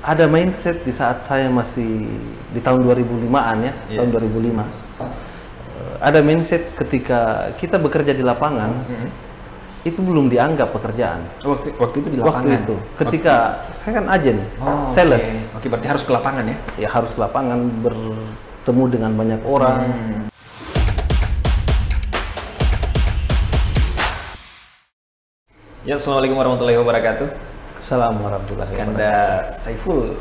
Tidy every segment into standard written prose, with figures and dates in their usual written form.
ada mindset di saat saya masih di tahun 2005-an ya, tahun 2005. Ada mindset ketika kita bekerja di lapangan, itu belum dianggap pekerjaan. Waktu itu di lapangan? Waktu itu, ketika saya kan agen, sales. Oke, berarti harus ke lapangan ya? Ya harus ke lapangan, bertemu dengan banyak orang. Ya, assalamualaikum warahmatullahi wabarakatuh. Assalamualaikum warahmatullahi wabarakatuh. Kanda Saiful.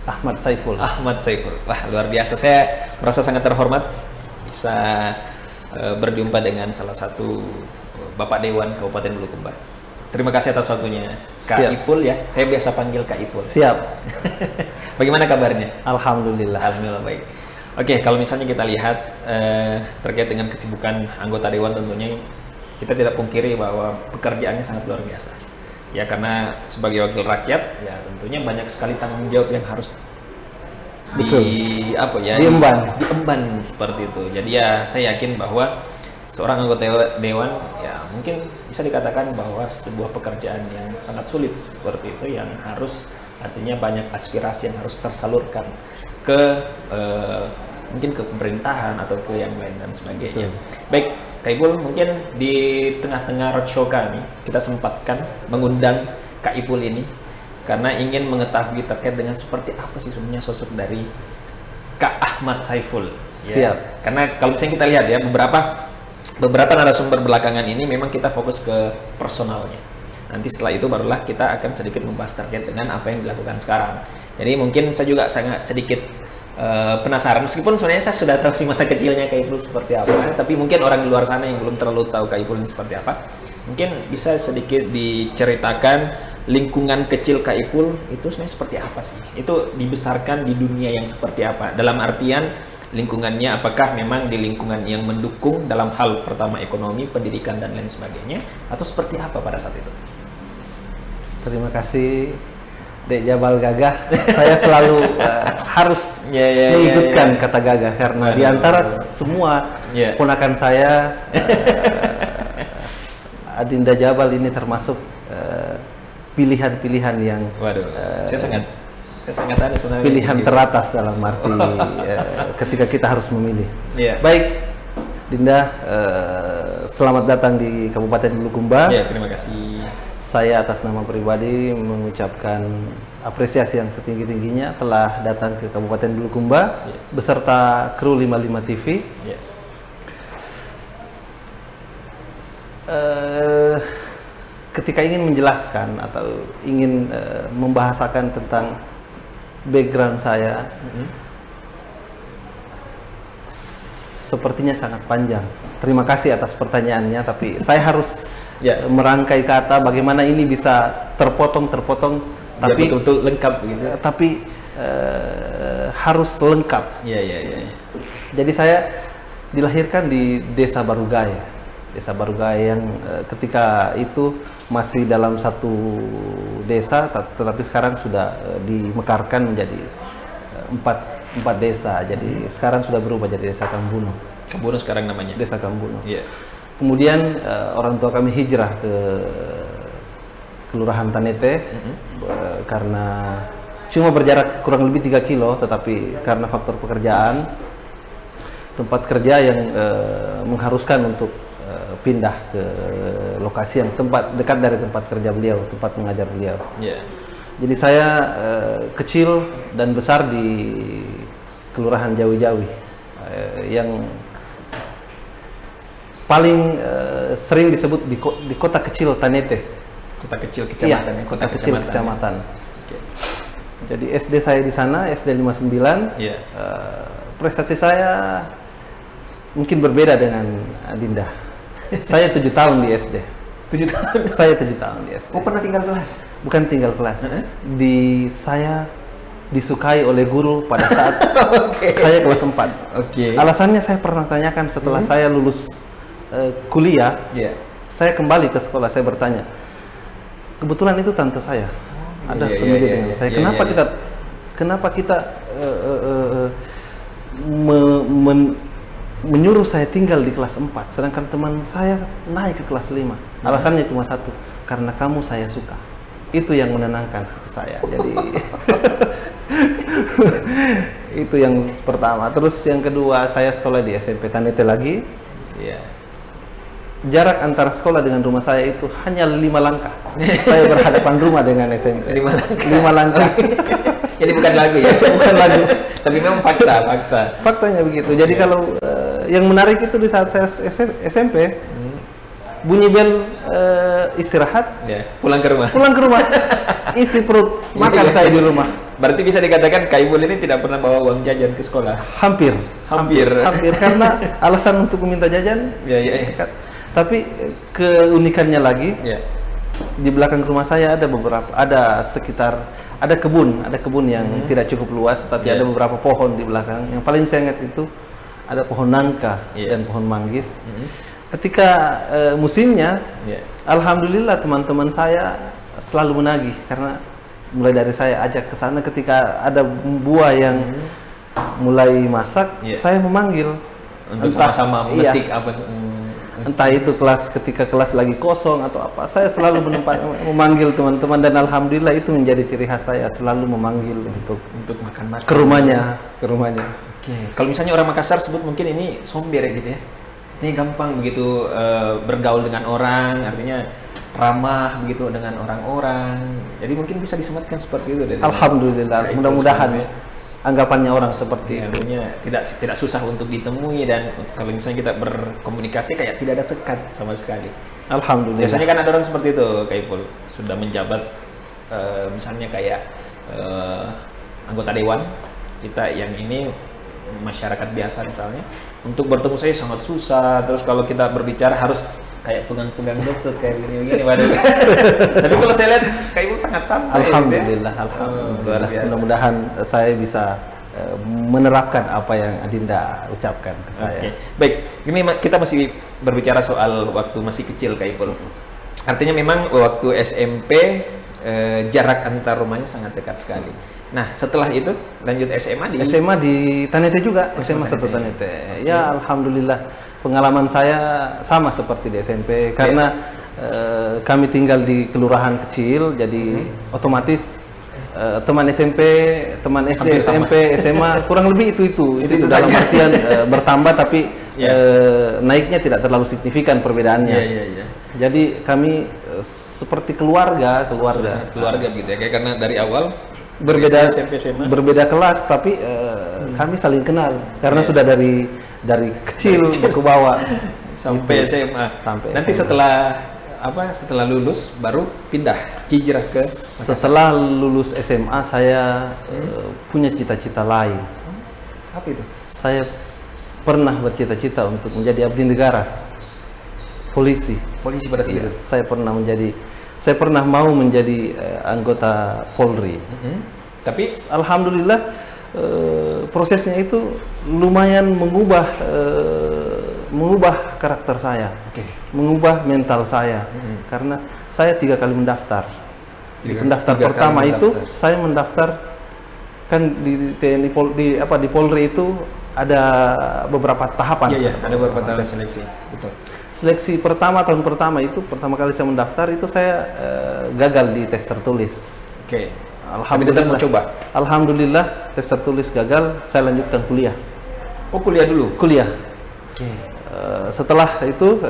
Ahmad Saiful. Ahmad Saiful. Wah, luar biasa. Saya merasa sangat terhormat bisa berjumpa dengan salah satu Bapak Dewan Kabupaten Bulukumba. Terima kasih atas waktunya, Kak Siap. Ipul ya. Saya biasa panggil Kak Ipul. Siap. Bagaimana kabarnya? Alhamdulillah. Alhamdulillah baik. Oke, kalau misalnya kita lihat terkait dengan kesibukan anggota Dewan, tentunya kita tidak pungkiri bahwa pekerjaannya sangat luar biasa. Ya, karena sebagai wakil rakyat, ya tentunya banyak sekali tanggung jawab yang harus diemban seperti itu. Jadi ya saya yakin bahwa seorang anggota dewan ya mungkin bisa dikatakan bahwa sebuah pekerjaan yang sangat sulit seperti itu, yang harus artinya banyak aspirasi yang harus tersalurkan ke mungkin ke pemerintahan atau ke yang lain dan sebagainya. Baik, Kak Ipul, mungkin di tengah-tengah roadshow kami kita sempatkan mengundang Kak Ipul ini karena ingin mengetahui terkait dengan seperti apa sih sebenarnya sosok dari Kak Ahmad Saiful. Siap. Ya. Karena kalau misalnya kita lihat ya beberapa narasumber belakangan ini memang kita fokus ke personalnya. Nanti setelah itu barulah kita akan sedikit membahas terkait dengan apa yang dilakukan sekarang. Jadi mungkin saya juga sangat sedikit penasaran, meskipun sebenarnya saya sudah tahu sih masa kecilnya Kak Ipul seperti apa, tapi mungkin orang di luar sana yang belum terlalu tahu Kak Ipul ini seperti apa, mungkin bisa sedikit diceritakan lingkungan kecil Kak Ipul itu sebenarnya seperti apa sih? Itu dibesarkan di dunia yang seperti apa? Dalam artian lingkungannya, apakah memang di lingkungan yang mendukung dalam hal pertama ekonomi, pendidikan dan lain sebagainya, atau seperti apa pada saat itu? Terima kasih Dek Jabal Gagah. Saya selalu harus mengikutkan kata gagah karena di antara semua ponakan saya Adinda Jabal ini termasuk pilihan-pilihan yang saya sangat ada sebenarnya pilihan teratas dalam arti ketika kita harus memilih. Baik, Dinda, selamat datang di Kabupaten Bulukumba. Terima kasih. Saya atas nama pribadi mengucapkan apresiasi yang setinggi-tingginya telah datang ke Kabupaten Bulukumba beserta kru 55 TV. Ketika ingin menjelaskan atau ingin membahasakan tentang background saya, sepertinya sangat panjang. Terima kasih atas pertanyaannya, tapi saya harus merangkai kata bagaimana ini bisa terpotong tapi betul-betul lengkap gitu. Tapi harus lengkap. Jadi saya dilahirkan di Desa Barugaya. Desa Barugaya yang ketika itu masih dalam satu desa, tetapi sekarang sudah dimekarkan menjadi empat desa. Jadi sekarang sudah berubah jadi Desa Kambuno. Kambuno sekarang namanya. Desa Kambuno. Kemudian orang tua kami hijrah ke Kelurahan Tanete karena cuma berjarak kurang lebih 3 kilo, tetapi karena faktor pekerjaan, tempat kerja yang mengharuskan untuk pindah ke lokasi yang dekat dari tempat kerja beliau, tempat mengajar beliau. Jadi saya kecil dan besar di Kelurahan Jawi-Jawi yang paling sering disebut di kota kecil Tanete. Kota kecil kecamatan, kota kecil kecamatan. Jadi SD saya di sana, SD 59. Prestasi saya mungkin berbeda dengan Dinda. Saya 7 tahun di SD. 7 tahun? Saya 7 tahun di SD. Oh, pernah tinggal kelas? Bukan tinggal kelas. Saya disukai oleh guru pada saat saya kelas 4. Alasannya saya pernah tanyakan setelah saya lulus kuliah, saya kembali ke sekolah, saya bertanya, kebetulan itu tante saya ada pemilih dengan saya, kenapa kita menyuruh saya tinggal di kelas 4 sedangkan teman saya naik ke kelas 5. Alasannya cuma satu, karena kamu saya suka. itu yang menenangkan hati saya. Jadi itu yang pertama. Terus yang kedua, saya sekolah di SMP Tanete lagi. Iya. Jarak antara sekolah dengan rumah saya itu hanya 5 langkah. Saya berhadapan rumah dengan SMP. 5 langkah. 5 langkah. Jadi bukan lagu ya? Bukan lagu. Tapi memang fakta. Faktanya begitu. Jadi kalau yang menarik itu di saat saya SMP, bunyi bel istirahat, pulang ke rumah. Pulang ke rumah, isi perut, makan saya di rumah. Berarti bisa dikatakan Kak Ipul ini tidak pernah bawa uang jajan ke sekolah? Hampir karena alasan untuk meminta jajan. Ya. Tapi keunikannya lagi, di belakang rumah saya ada kebun yang tidak cukup luas, tapi ada beberapa pohon di belakang. Yang paling saya ingat itu ada pohon nangka dan pohon manggis. Ketika musimnya, alhamdulillah teman-teman saya selalu menagih, karena mulai dari saya ajak ke sana ketika ada buah yang mulai masak, saya memanggil untuk sama-sama memetik entah itu ketika kelas lagi kosong atau apa, saya selalu memanggil teman-teman, dan alhamdulillah itu menjadi ciri khas saya, selalu memanggil untuk makan ke rumahnya. Oke. Kalau misalnya orang Makassar sebut mungkin ini somber gitu ya. Ini gampang begitu bergaul dengan orang, artinya ramah begitu dengan orang-orang. Jadi mungkin bisa disematkan seperti itu dari alhamdulillah. Mudah-mudahan anggapannya orang seperti itu. Artinya tidak susah untuk ditemui, dan kalau misalnya kita berkomunikasi kayak tidak ada sekat sama sekali. Alhamdulillah. Biasanya kan ada orang seperti itu, Kak Ipul, sudah menjabat misalnya kayak anggota dewan kita yang ini masyarakat biasa misalnya, untuk bertemu saya sangat susah. Terus kalau kita berbicara harus kayak pegang-pegang lutut kayak gini-gini, waduh. Tapi kalau saya lihat Kak Ipul sangat santai. Alhamdulillah, alhamdulillah. Mudah-mudahan saya bisa menerapkan apa yang Adinda ucapkan ke saya. Oke. Baik, ini kita masih berbicara soal waktu masih kecil Kak Ipul. Artinya memang waktu SMP jarak antar rumahnya sangat dekat sekali. Nah, setelah itu lanjut SMA di Tanete juga, SMA 1 Tanete. Ya, alhamdulillah pengalaman saya sama seperti di SMP, karena kami tinggal di kelurahan kecil, jadi otomatis teman SMP, teman SD, SMP, SMA kurang lebih itu dalam artian bertambah, tapi naiknya tidak terlalu signifikan perbedaannya. Jadi kami seperti keluarga gitu ya, karena dari awal berbeda SMP, SMA. Berbeda kelas, tapi kami saling kenal karena sudah dari kecil ke bawah sampai SMA. Nanti setelah lulus baru pindah hijrah ke Makassar. Setelah lulus SMA saya punya cita-cita lain. Apa itu? Saya pernah bercita-cita untuk menjadi abdi negara, polisi pada saat itu. Saya pernah mau menjadi anggota Polri. Tapi alhamdulillah prosesnya itu lumayan mengubah karakter saya, mengubah mental saya, karena saya 3 kali mendaftar. Di pendaftar pertama itu saya mendaftar kan di TNI di Polri itu ada beberapa tahapan. Iya, ada beberapa tahapan seleksi. Betul. Seleksi tahun pertama itu, pertama kali saya mendaftar itu saya gagal di tes tertulis. Alhamdulillah. Tapi tetap mencoba. Alhamdulillah tes tertulis gagal, saya lanjutkan kuliah. Oh, kuliah dulu? Kuliah. Setelah itu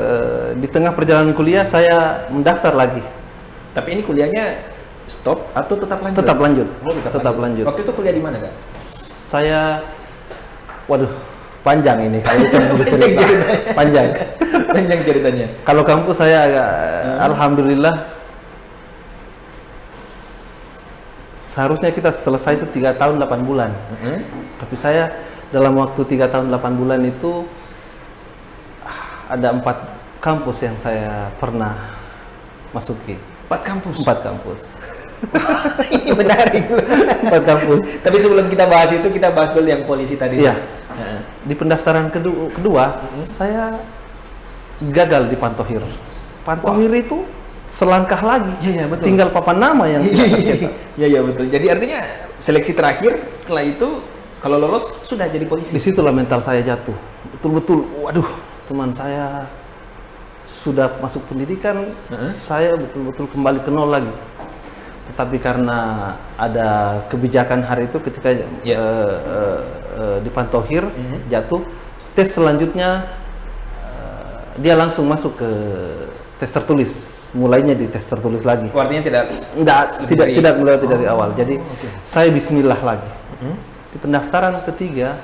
di tengah perjalanan kuliah saya mendaftar lagi. Tapi ini kuliahnya stop atau tetap lanjut? Tetap lanjut. Tetap lanjut. Waktu itu kuliah di mana, Kak? Saya, panjang ini kalau kita mau cerita. Panjang ceritanya. Kalau kampus saya alhamdulillah seharusnya kita selesai itu 3 tahun 8 bulan. Tapi saya dalam waktu 3 tahun 8 bulan itu ada 4 kampus yang saya pernah masuki. 4 kampus? 4 kampus. Ini menarik. 4 kampus. Tapi sebelum kita bahas itu, kita bahas dulu yang polisi tadi. Iya. Di pendaftaran kedua saya gagal di Pantohir. Pantohir itu selangkah lagi. Iya, betul. Tinggal papan nama yang tercetak. Iya, betul. Jadi artinya seleksi terakhir, setelah itu kalau lolos sudah jadi polisi. Disitulah mental saya jatuh. Betul-betul, waduh, teman saya sudah masuk pendidikan, saya betul-betul kembali ke nol lagi. tetapi karena ada kebijakan hari itu ketika di Pantohir jatuh, tes selanjutnya dia langsung masuk ke tes tertulis, mulainya di tes tertulis lagi. Artinya tidak melewati dari awal. Jadi saya bismillah lagi. Di pendaftaran ketiga,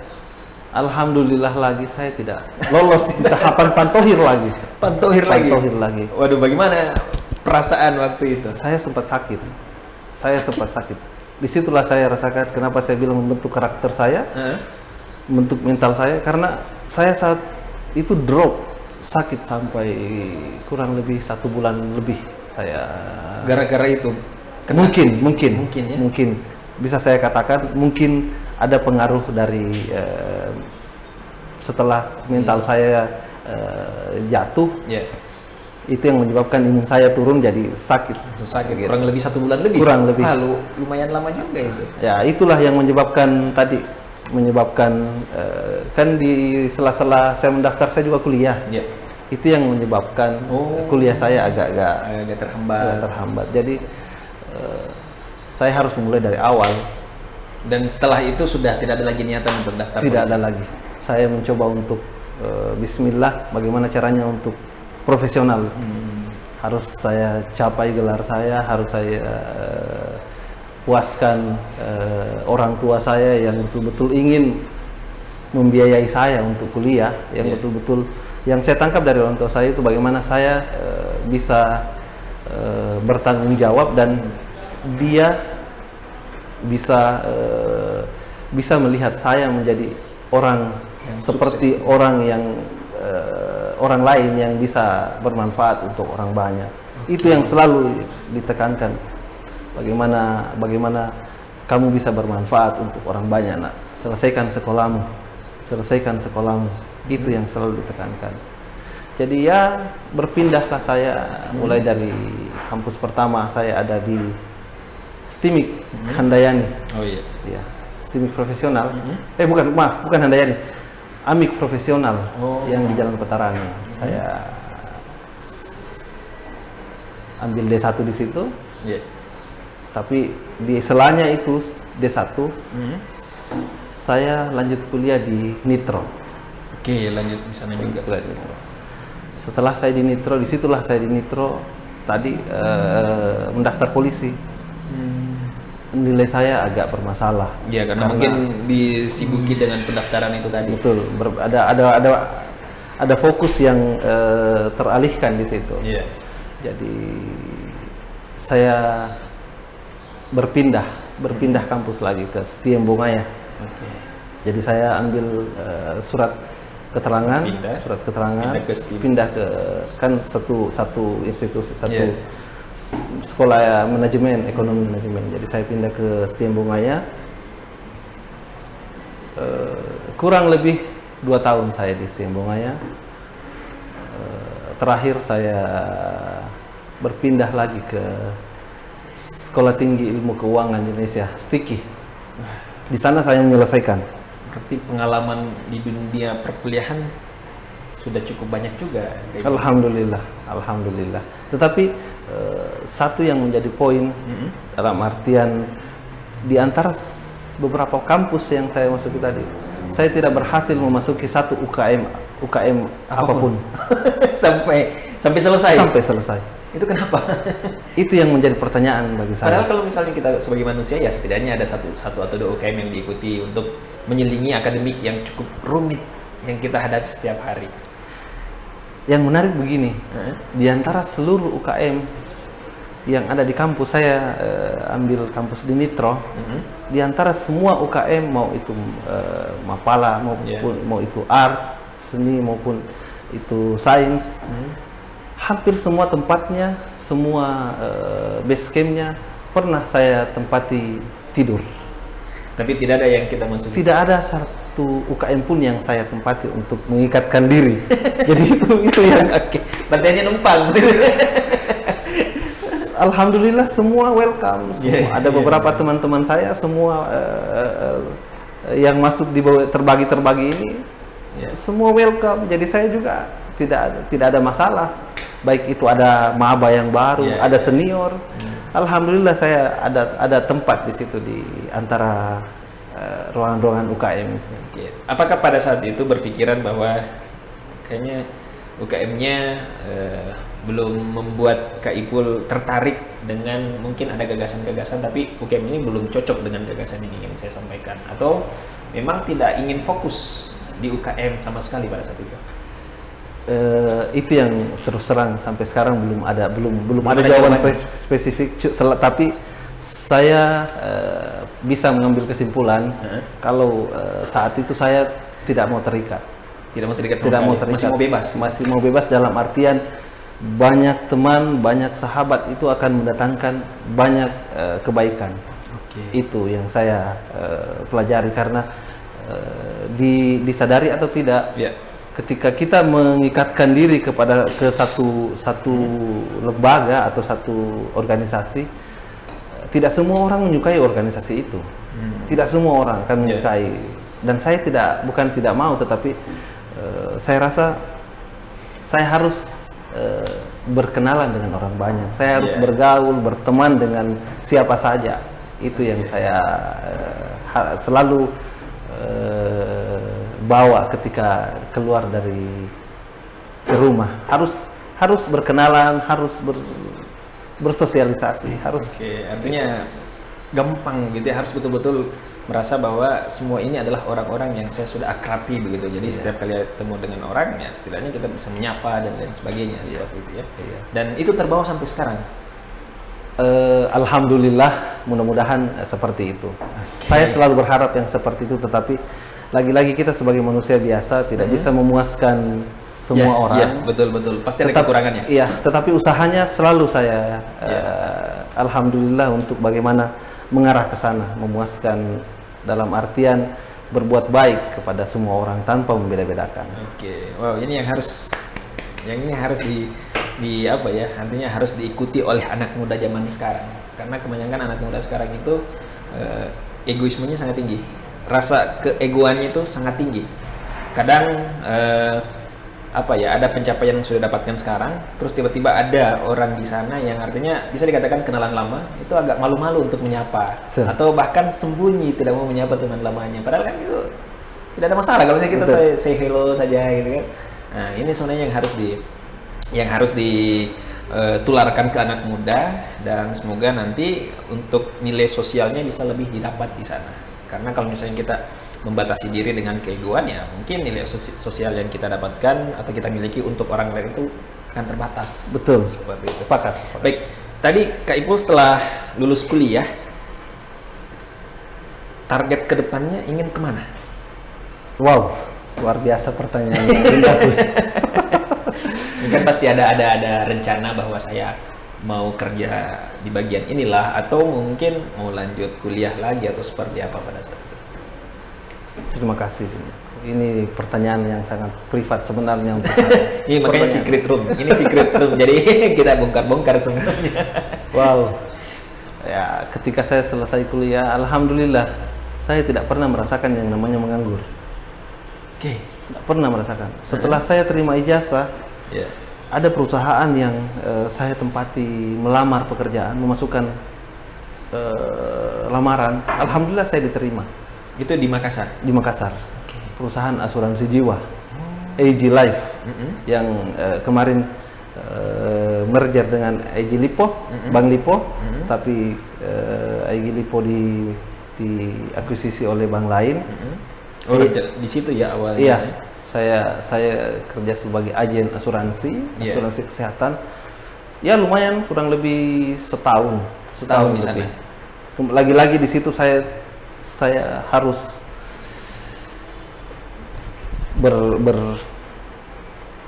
alhamdulillah lagi saya tidak lolos di tahapan Pantohir lagi. Pantohir lagi. Waduh, bagaimana perasaan waktu itu? Saya sempat sakit. Sempat sakit. Disitulah saya rasakan kenapa saya bilang membentuk karakter saya, membentuk mental saya, karena saya saat itu drop sakit sampai kurang lebih 1 bulan lebih saya. Gara-gara itu? Mungkin bisa saya katakan mungkin ada pengaruh dari setelah mental saya jatuh. Itu yang menyebabkan imun saya turun jadi sakit. Gitu. Kurang lebih 1 bulan lebih. Lumayan lama juga itu. Ya, itulah yang menyebabkan kan di sela-sela saya mendaftar saya juga kuliah. Itu yang menyebabkan kuliah saya agak terhambat. Jadi saya harus memulai dari awal. Dan setelah itu sudah tidak ada lagi niatan untuk daftar? Tidak ada lagi. Saya mencoba untuk bismillah, bagaimana caranya untuk profesional. Harus saya capai gelar saya, harus saya puaskan orang tua saya yang betul-betul ingin membiayai saya untuk kuliah, yang betul-betul yang saya tangkap dari orang tua saya itu bagaimana saya bisa bertanggung jawab dan dia bisa melihat saya menjadi orang yang seperti sukses. Orang lain yang bisa bermanfaat untuk orang banyak. Itu yang selalu ditekankan. Bagaimana kamu bisa bermanfaat untuk orang banyak, nak. Selesaikan sekolahmu. Itu yang selalu ditekankan. Jadi ya berpindahlah saya mulai dari kampus pertama saya ada di STIMIK Handayani. Ya, STIMIK profesional. Bukan Handayani. AMIK profesional yang di Jalan Petarani. Saya ambil D1 di situ. Tapi di selanya itu D1 saya lanjut kuliah di Nitro. Lanjut di sana juga. Nitro. Setelah saya di Nitro, disitulah saya di Nitro tadi mendaftar polisi. Nilai saya agak bermasalah. Iya, karena mungkin disibuki dengan pendaftaran itu tadi. Betul, ada fokus yang teralihkan di situ. Jadi saya berpindah kampus lagi ke Setiem Bungaya. Jadi saya ambil surat keterangan, pindah ke kan satu institusi, sekolah manajemen, ekonomi manajemen. Jadi saya pindah ke Setiem Bungaya. Kurang lebih 2 tahun saya di Setiem Bungaya. Terakhir saya berpindah lagi ke Sekolah Tinggi Ilmu Keuangan Indonesia, STIKI. Di sana saya menyelesaikan. Berarti pengalaman di dunia perkuliahan sudah cukup banyak juga. Alhamdulillah. Tetapi satu yang menjadi poin dalam artian di antara beberapa kampus yang saya masuki tadi, saya tidak berhasil memasuki satu UKM apapun. sampai selesai. Sampai selesai. Itu kenapa? Itu yang menjadi pertanyaan bagi saya. Padahal kalau misalnya kita sebagai manusia ya setidaknya ada satu atau 2 UKM yang diikuti untuk menyelingi akademik yang cukup rumit yang kita hadapi setiap hari. Yang menarik begini, di antara seluruh UKM yang ada di kampus, saya ambil kampus di Nitro, di antara semua UKM, mau itu Mapala, mau itu art, seni, maupun itu sains, hampir semua tempatnya, semua base campnya pernah saya tempati tidur. Tapi tidak ada yang kita masuki? Tidak ada satu UKM pun yang saya tempati untuk mengikatkan diri. Jadi itu yang berarti hanya numpang. Alhamdulillah semua welcome. Ada beberapa teman-teman saya semua yang masuk di terbagi-terbagi ini, semua welcome. Jadi saya juga tidak ada masalah. Baik itu ada maba yang baru, ada senior. Alhamdulillah saya ada tempat di situ di antara ruangan-ruangan UKM. Apakah pada saat itu berpikiran bahwa kayaknya UKM-nya belum membuat Kak Ipul tertarik dengan mungkin ada gagasan-gagasan, tapi UKM ini belum cocok dengan gagasan yang ingin saya sampaikan, atau memang tidak ingin fokus di UKM sama sekali pada saat itu? Itu yang terus terang sampai sekarang belum ada jawaban spesifik, tapi saya bisa mengambil kesimpulan kalau saat itu saya tidak mau terikat. Masih mau bebas. Masih mau bebas dalam artian banyak teman, banyak sahabat itu akan mendatangkan banyak kebaikan. Itu yang saya pelajari, karena disadari atau tidak, ketika kita mengikatkan diri ke satu lembaga atau satu organisasi, tidak semua orang menyukai organisasi itu. Tidak semua orang akan menyukai. Dan saya bukan tidak mau, tetapi saya rasa saya harus berkenalan dengan orang banyak. Saya harus bergaul, berteman dengan siapa saja. Itu yang saya selalu bawa ketika keluar dari rumah. Harus berkenalan, harus bersosialisasi, harus. Artinya gampang gitu ya, harus betul-betul merasa bahwa semua ini adalah orang-orang yang saya sudah akrabi begitu. Jadi setiap kali ketemu dengan orang, ya setidaknya kita bisa menyapa dan lain sebagainya seperti itu ya. Dan itu terbawa sampai sekarang. Alhamdulillah, mudah-mudahan seperti itu. Saya selalu berharap yang seperti itu, tetapi lagi-lagi kita sebagai manusia biasa tidak bisa memuaskan semua orang. Iya, betul-betul. Pasti ada kekurangannya. Iya, tetapi usahanya selalu saya alhamdulillah untuk bagaimana mengarah ke sana, memuaskan dalam artian berbuat baik kepada semua orang tanpa membeda-bedakan. Wow, ini yang harus di apa ya, artinya harus diikuti oleh anak muda zaman sekarang, karena kebanyakan anak muda sekarang itu egoismenya sangat tinggi, rasa keegoannya itu sangat tinggi. Kadang apa ya, ada pencapaian yang sudah dapatkan sekarang, terus tiba-tiba ada orang di sana yang artinya bisa dikatakan kenalan lama, itu agak malu-malu untuk menyapa, atau bahkan sembunyi tidak mau menyapa teman lamanya, padahal kan itu tidak ada masalah kalau misalnya kita say hello saja gitu kan. Nah, ini sebenarnya yang harus ditularkan ke anak muda, dan semoga nanti untuk nilai sosialnya bisa lebih didapat di sana. Karena kalau misalnya kita membatasi diri dengan keegoan, ya mungkin nilai sosial yang kita dapatkan atau kita miliki untuk orang lain itu akan terbatas. Betul, seperti itu. Sepakat. Baik, tadi Kak Ipul setelah lulus kuliah, target kedepannya ingin kemana? Wow, luar biasa pertanyaannya. Ini kan pasti ada rencana bahwa saya mau kerja di bagian inilah, atau mungkin mau lanjut kuliah lagi, atau seperti apa pada saat itu? Terima kasih. Ini pertanyaan yang sangat privat sebenarnya. Ini makanya secret room. Ini secret room. Jadi kita bongkar-bongkar sebenarnya. Wow. Ya, ketika saya selesai kuliah, alhamdulillah saya tidak pernah merasakan yang namanya menganggur. Tidak pernah merasakan. Setelah saya terima ijazah, ada perusahaan yang saya tempati melamar pekerjaan, memasukkan lamaran. Alhamdulillah saya diterima. Itu di Makassar? Di Makassar. Perusahaan asuransi jiwa, AG Life, yang kemarin merger dengan AG Lipo, Bank Lipo, tapi AG Lipo diakuisisi oleh bank lain. Di situ ya awalnya? Iya. Saya kerja sebagai agen asuransi kesehatan. Ya lumayan, kurang lebih setahun di sana. Lagi-lagi di situ saya harus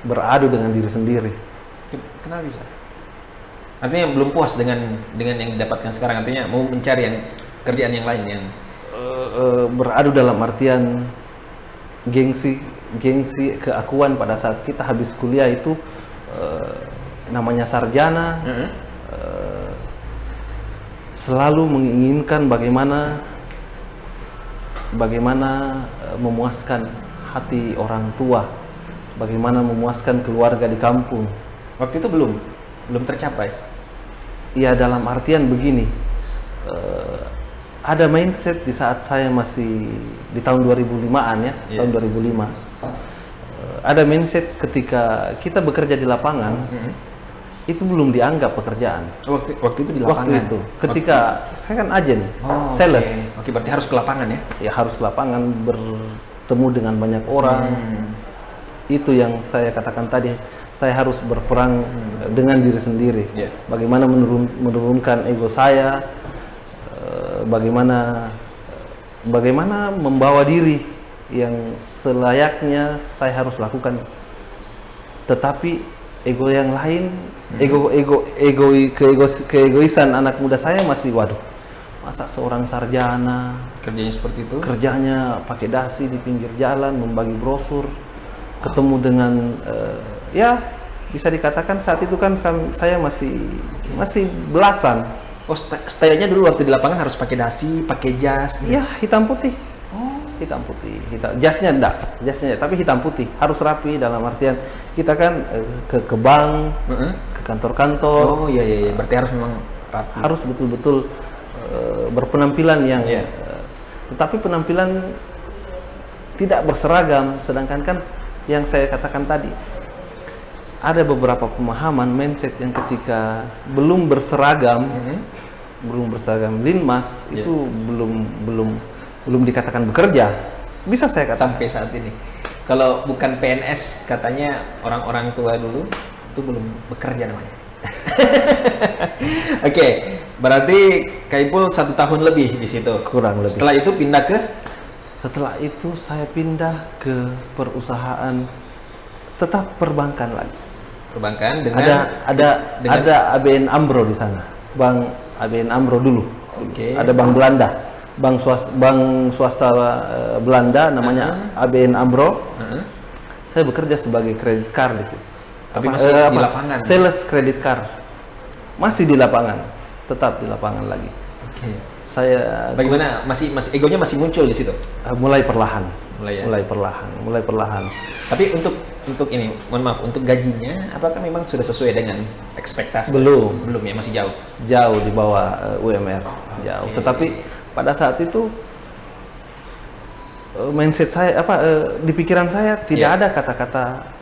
beradu dengan diri sendiri. Kenapa bisa? Artinya belum puas dengan yang didapatkan sekarang, artinya mau mencari kerjaan yang lain yang beradu dalam artian gengsi, keakuan pada saat kita habis kuliah itu namanya sarjana, selalu menginginkan bagaimana memuaskan hati orang tua, bagaimana memuaskan keluarga di kampung. Waktu itu belum tercapai. Ya dalam artian begini, ada mindset di saat saya masih di tahun 2005-an ya, tahun 2005. Ada mindset ketika kita bekerja di lapangan, itu belum dianggap pekerjaan. Waktu itu di lapangan? Waktu itu, ketika saya kan agen, sales. Oke, berarti harus ke lapangan ya? Ya harus ke lapangan, bertemu dengan banyak orang. Itu yang saya katakan tadi, saya harus berperang dengan diri sendiri. Bagaimana menurunkan ego saya, bagaimana membawa diri yang selayaknya saya harus lakukan. Tetapi ego yang lain, keegoisan anak muda saya masih, waduh, masa seorang sarjana kerjanya seperti itu? Kerjanya pakai dasi di pinggir jalan, membagi brosur, ketemu dengan ya bisa dikatakan saat itu kan saya masih belasan. Oh, stylenya dulu waktu di lapangan harus pakai dasi, pakai jas? Iya, hitam putih. Hitam putih, jasnya enggak, tapi hitam putih, harus rapi dalam artian kita kan ke bank, ke kantor-kantor. Oh iya, berarti harus memang rapi. Harus betul-betul berpenampilan yang, tetapi penampilan tidak berseragam. Sedangkan kan yang saya katakan tadi, ada beberapa pemahaman mindset yang ketika belum berseragam, linmas itu belum dikatakan bekerja, bisa saya katakan sampai saat ini. Kalau bukan PNS, katanya orang-orang tua dulu itu belum bekerja namanya. Oke, berarti Kak Ipul 1 tahun lebih di situ. Kurang lebih. Setelah itu pindah ke? Setelah itu saya pindah ke perusahaan tetap perbankan lagi. Perbankan dengan ada ABN AMRO di sana, Bank ABN AMRO dulu. Ada Bank Belanda. Bank swasta Belanda namanya ABN AMRO. Saya bekerja sebagai credit card di situ. Tapi masih di lapangan. Sales credit card. Masih di lapangan, tetap di lapangan lagi. Saya bagaimana masih egonya masih muncul di situ? Mulai perlahan. Mulai perlahan. Tapi untuk ini, mohon maaf, untuk gajinya apakah memang sudah sesuai dengan ekspektasi? Belum ya, masih jauh. Jauh di bawah UMR, jauh. Tetapi pada saat itu mindset saya di pikiran saya tidak ada kata-kata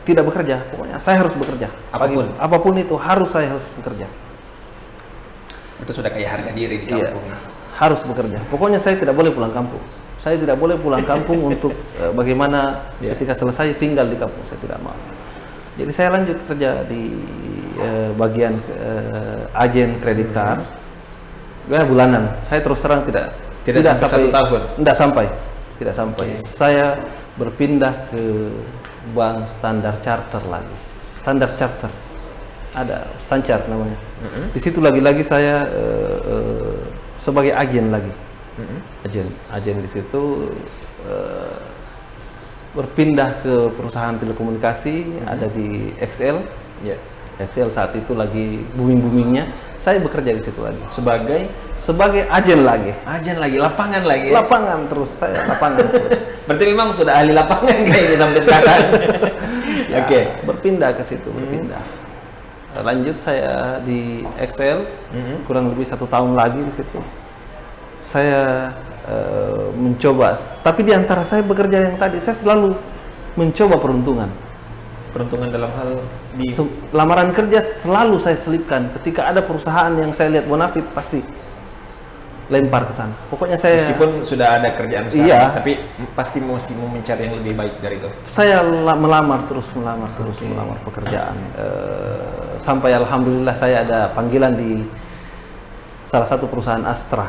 tidak bekerja. Pokoknya saya harus bekerja. Apapun itu saya harus bekerja. Itu sudah kayak harga diri di kampung. Harus bekerja. Pokoknya saya tidak boleh pulang kampung. Saya tidak boleh pulang kampung untuk bagaimana ketika selesai tinggal di kampung. Saya tidak mau. Jadi saya lanjut kerja di bagian agen kredit card. Bulanan. Saya terus terang tidak sampai 1 tahun. Tidak sampai. Saya berpindah ke bank Standard Charter lagi. Standard Charter. Ada Standard namanya. Di situ lagi-lagi saya sebagai agen lagi. Agen di situ berpindah ke perusahaan telekomunikasi, ada di XL. XL saat itu lagi booming-boomingnya. Saya bekerja di situ lagi sebagai agen lagi. Lapangan lagi. Lapangan terus. Berarti memang sudah ahli lapangan kayaknya sampai sekarang. Berpindah ke situ, Lanjut saya di XL, kurang lebih 1 tahun lagi di situ. Saya mencoba, tapi di antara saya bekerja yang tadi, saya selalu mencoba peruntungan. Peruntungan dalam hal lamaran kerja selalu saya selipkan. Ketika ada perusahaan yang saya lihat bonafit, pasti lempar ke sana. Pokoknya saya, meskipun sudah ada kerjaan sekarang, tapi pasti masih mau mencari yang lebih baik dari itu. Saya melamar terus pekerjaan. Sampai alhamdulillah saya ada panggilan di salah satu perusahaan Astra.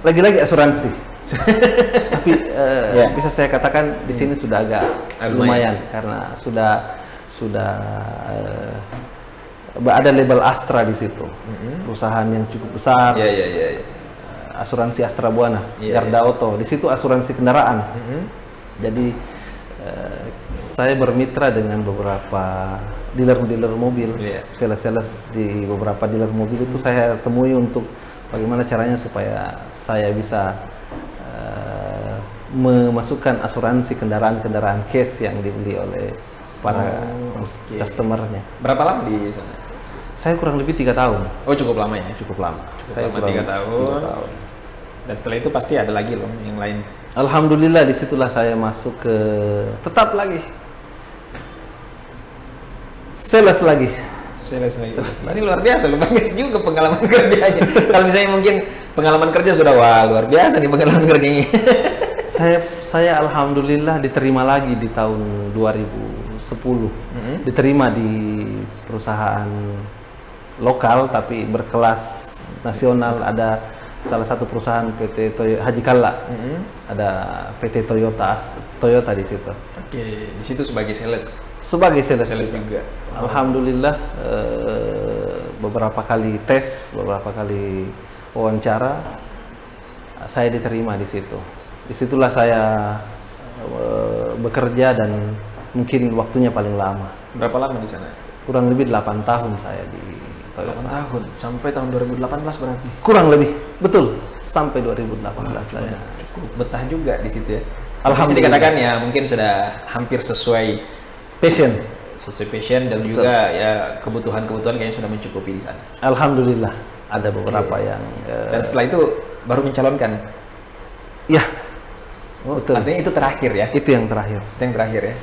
Lagi-lagi asuransi. Tapi bisa saya katakan di sini sudah agak lumayan karena sudah ada label Astra di situ. Perusahaan yang cukup besar. Asuransi Astra Buana, Garda Auto. Di situ asuransi kendaraan. Jadi saya bermitra dengan beberapa dealer mobil, sales di beberapa dealer mobil itu saya temui untuk bagaimana caranya supaya saya bisa memasukkan asuransi kendaraan-kendaraan cash yang dibeli oleh para customernya. Berapa lama di sana? Saya kurang lebih 3 tahun. Oh, cukup lama ya? Cukup lama. Cukup Saya lama, kurang 3 tahun. 3 tahun. Dan setelah itu pasti ada lagi loh yang lain. Alhamdulillah disitulah saya masuk ke tetap lagi sales lagi. Sales lagi. Ini luar biasa, lu banyak juga pengalaman kerjanya. Kalau misalnya mungkin pengalaman kerja sudah wah luar biasa nih pengalaman kerjanya. saya alhamdulillah diterima lagi di tahun 2010. Diterima di perusahaan lokal tapi berkelas nasional. Ada salah satu perusahaan PT Haji Kalla. Ada PT Toyota di situ. Oke, di situ sebagai sales. Sebagai sales juga. Alhamdulillah beberapa kali tes, beberapa kali wawancara, saya diterima di situ. Disitulah saya bekerja dan mungkin waktunya paling lama. Berapa lama di sana? Kurang lebih 8 tahun saya di Toyota. 8 tahun, sampai tahun 2018 berarti? Kurang lebih, betul. Sampai 2018 saya. Cukup betah juga di situ ya? Alhamdulillah. Bisa dikatakan ya mungkin sudah hampir sesuai passion. Dan juga ya kebutuhan-kebutuhan kayaknya sudah mencukupi di sana. Alhamdulillah. Ada beberapa yang... Dan setelah itu baru mencalonkan? Ya. Oh, betul. Artinya itu terakhir ya? Itu yang terakhir. Itu yang terakhir ya?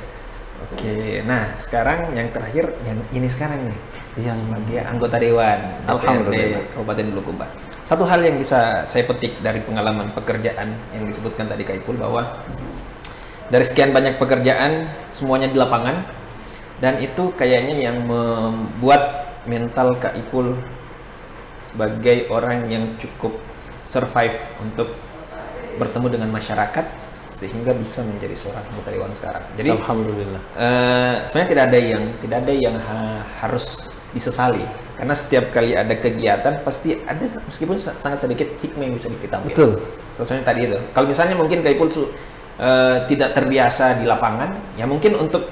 Oke, nah sekarang yang terakhir, yang ini sekarang nih, yang sebagai anggota Dewan DPRD Kabupaten Bulukumba. Satu hal yang bisa saya petik dari pengalaman pekerjaan yang disebutkan tadi Kak Ipul, bahwa dari sekian banyak pekerjaan, semuanya di lapangan, dan itu kayaknya yang membuat mental Kak Ipul sebagai orang yang cukup survive untuk bertemu dengan masyarakat, sehingga bisa menjadi seorang anggota dewan sekarang. Jadi alhamdulillah. Sebenarnya tidak ada yang harus disesali, karena setiap kali ada kegiatan pasti ada, meskipun sangat sedikit, hikmah yang bisa kita ambil. Betul. Soalnya tadi itu. Kalau misalnya mungkin Kak Ipul tidak terbiasa di lapangan, ya mungkin untuk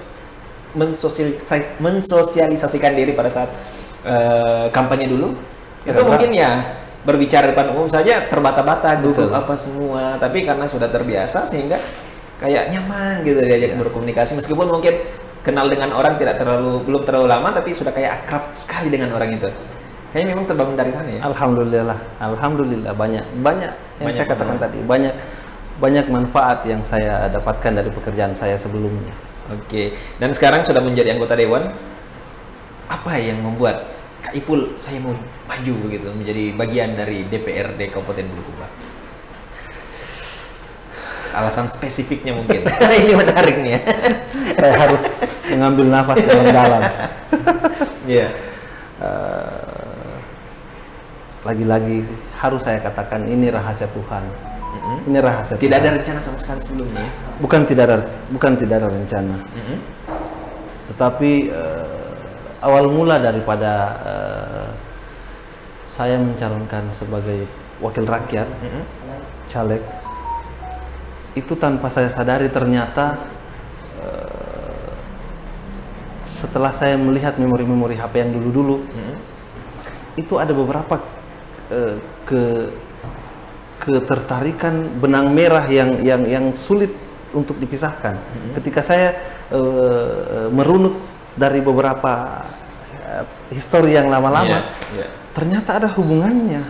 mensosialisasikan diri pada saat kampanye dulu, itu mungkin ya berbicara depan umum saja terbata-bata, gugup apa semua, tapi karena sudah terbiasa sehingga kayak nyaman gitu diajak berkomunikasi, meskipun mungkin kenal dengan orang belum terlalu lama, tapi sudah kayak akrab sekali dengan orang itu. Kayaknya memang terbangun dari sana ya. Alhamdulillah banyak yang saya katakan tadi, banyak manfaat yang saya dapatkan dari pekerjaan saya sebelumnya. Oke, dan sekarang sudah menjadi anggota dewan, apa yang membuat Kak Ipul saya mau maju begitu menjadi bagian dari DPRD Kabupaten Bulukumba? Alasan spesifiknya mungkin. Ini menarik nih ya. Saya harus mengambil nafas dalam-dalam. Iya. Lagi-lagi harus saya katakan ini rahasia Tuhan. Ini rahasia. Tidak Tuhan. ada rencana sama sekali sebelumnya. Bukan tidak ada rencana. Tetapi awal mula daripada saya mencalonkan sebagai wakil rakyat, caleg, itu tanpa saya sadari ternyata setelah saya melihat memori-memori HP yang dulu-dulu, itu ada beberapa ketertarikan benang merah yang sulit untuk dipisahkan. Ketika saya merunut dari beberapa histori yang lama-lama, ternyata ada hubungannya.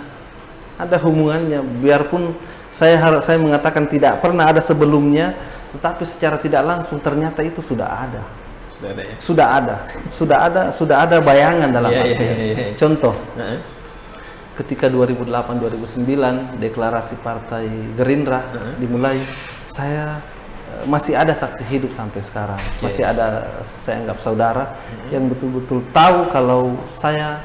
Biarpun saya mengatakan tidak pernah ada sebelumnya, tetapi secara tidak langsung ternyata itu sudah ada. Sudah ada bayangan dalam hati. Contoh, ketika 2008-2009 deklarasi Partai Gerindra dimulai, saya masih ada saksi hidup sampai sekarang. Masih ada, saya anggap saudara yang betul-betul tahu kalau saya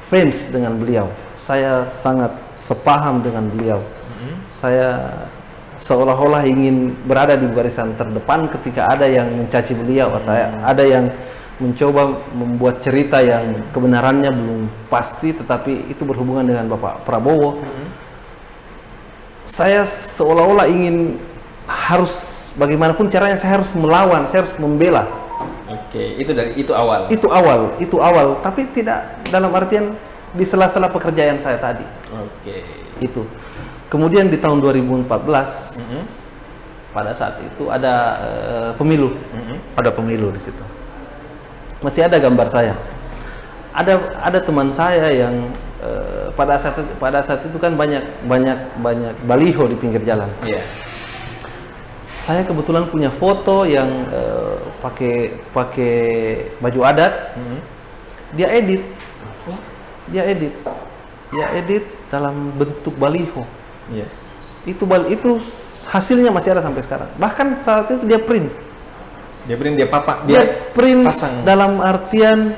fans dengan beliau. Saya sangat sepaham dengan beliau. Saya seolah-olah ingin berada di barisan terdepan ketika ada yang mencaci beliau atau ada yang mencoba membuat cerita yang kebenarannya belum pasti, tetapi itu berhubungan dengan Bapak Prabowo. Saya seolah-olah ingin harus bagaimanapun caranya saya harus melawan, saya harus membela. Oke, itu awal. Itu awal, tapi tidak dalam artian di sela-sela pekerjaan saya tadi. Oke. Itu. Kemudian di tahun 2014 pada saat itu ada pemilu, ada pemilu di situ. Masih ada gambar saya. Ada teman saya yang pada saat itu kan banyak baliho di pinggir jalan. Iya. Saya kebetulan punya foto yang pakai baju adat. Dia edit dalam bentuk baliho. Iya. Itu hasilnya masih ada sampai sekarang. Bahkan saat itu dia print. Dia papak, Dia print pasang. dalam artian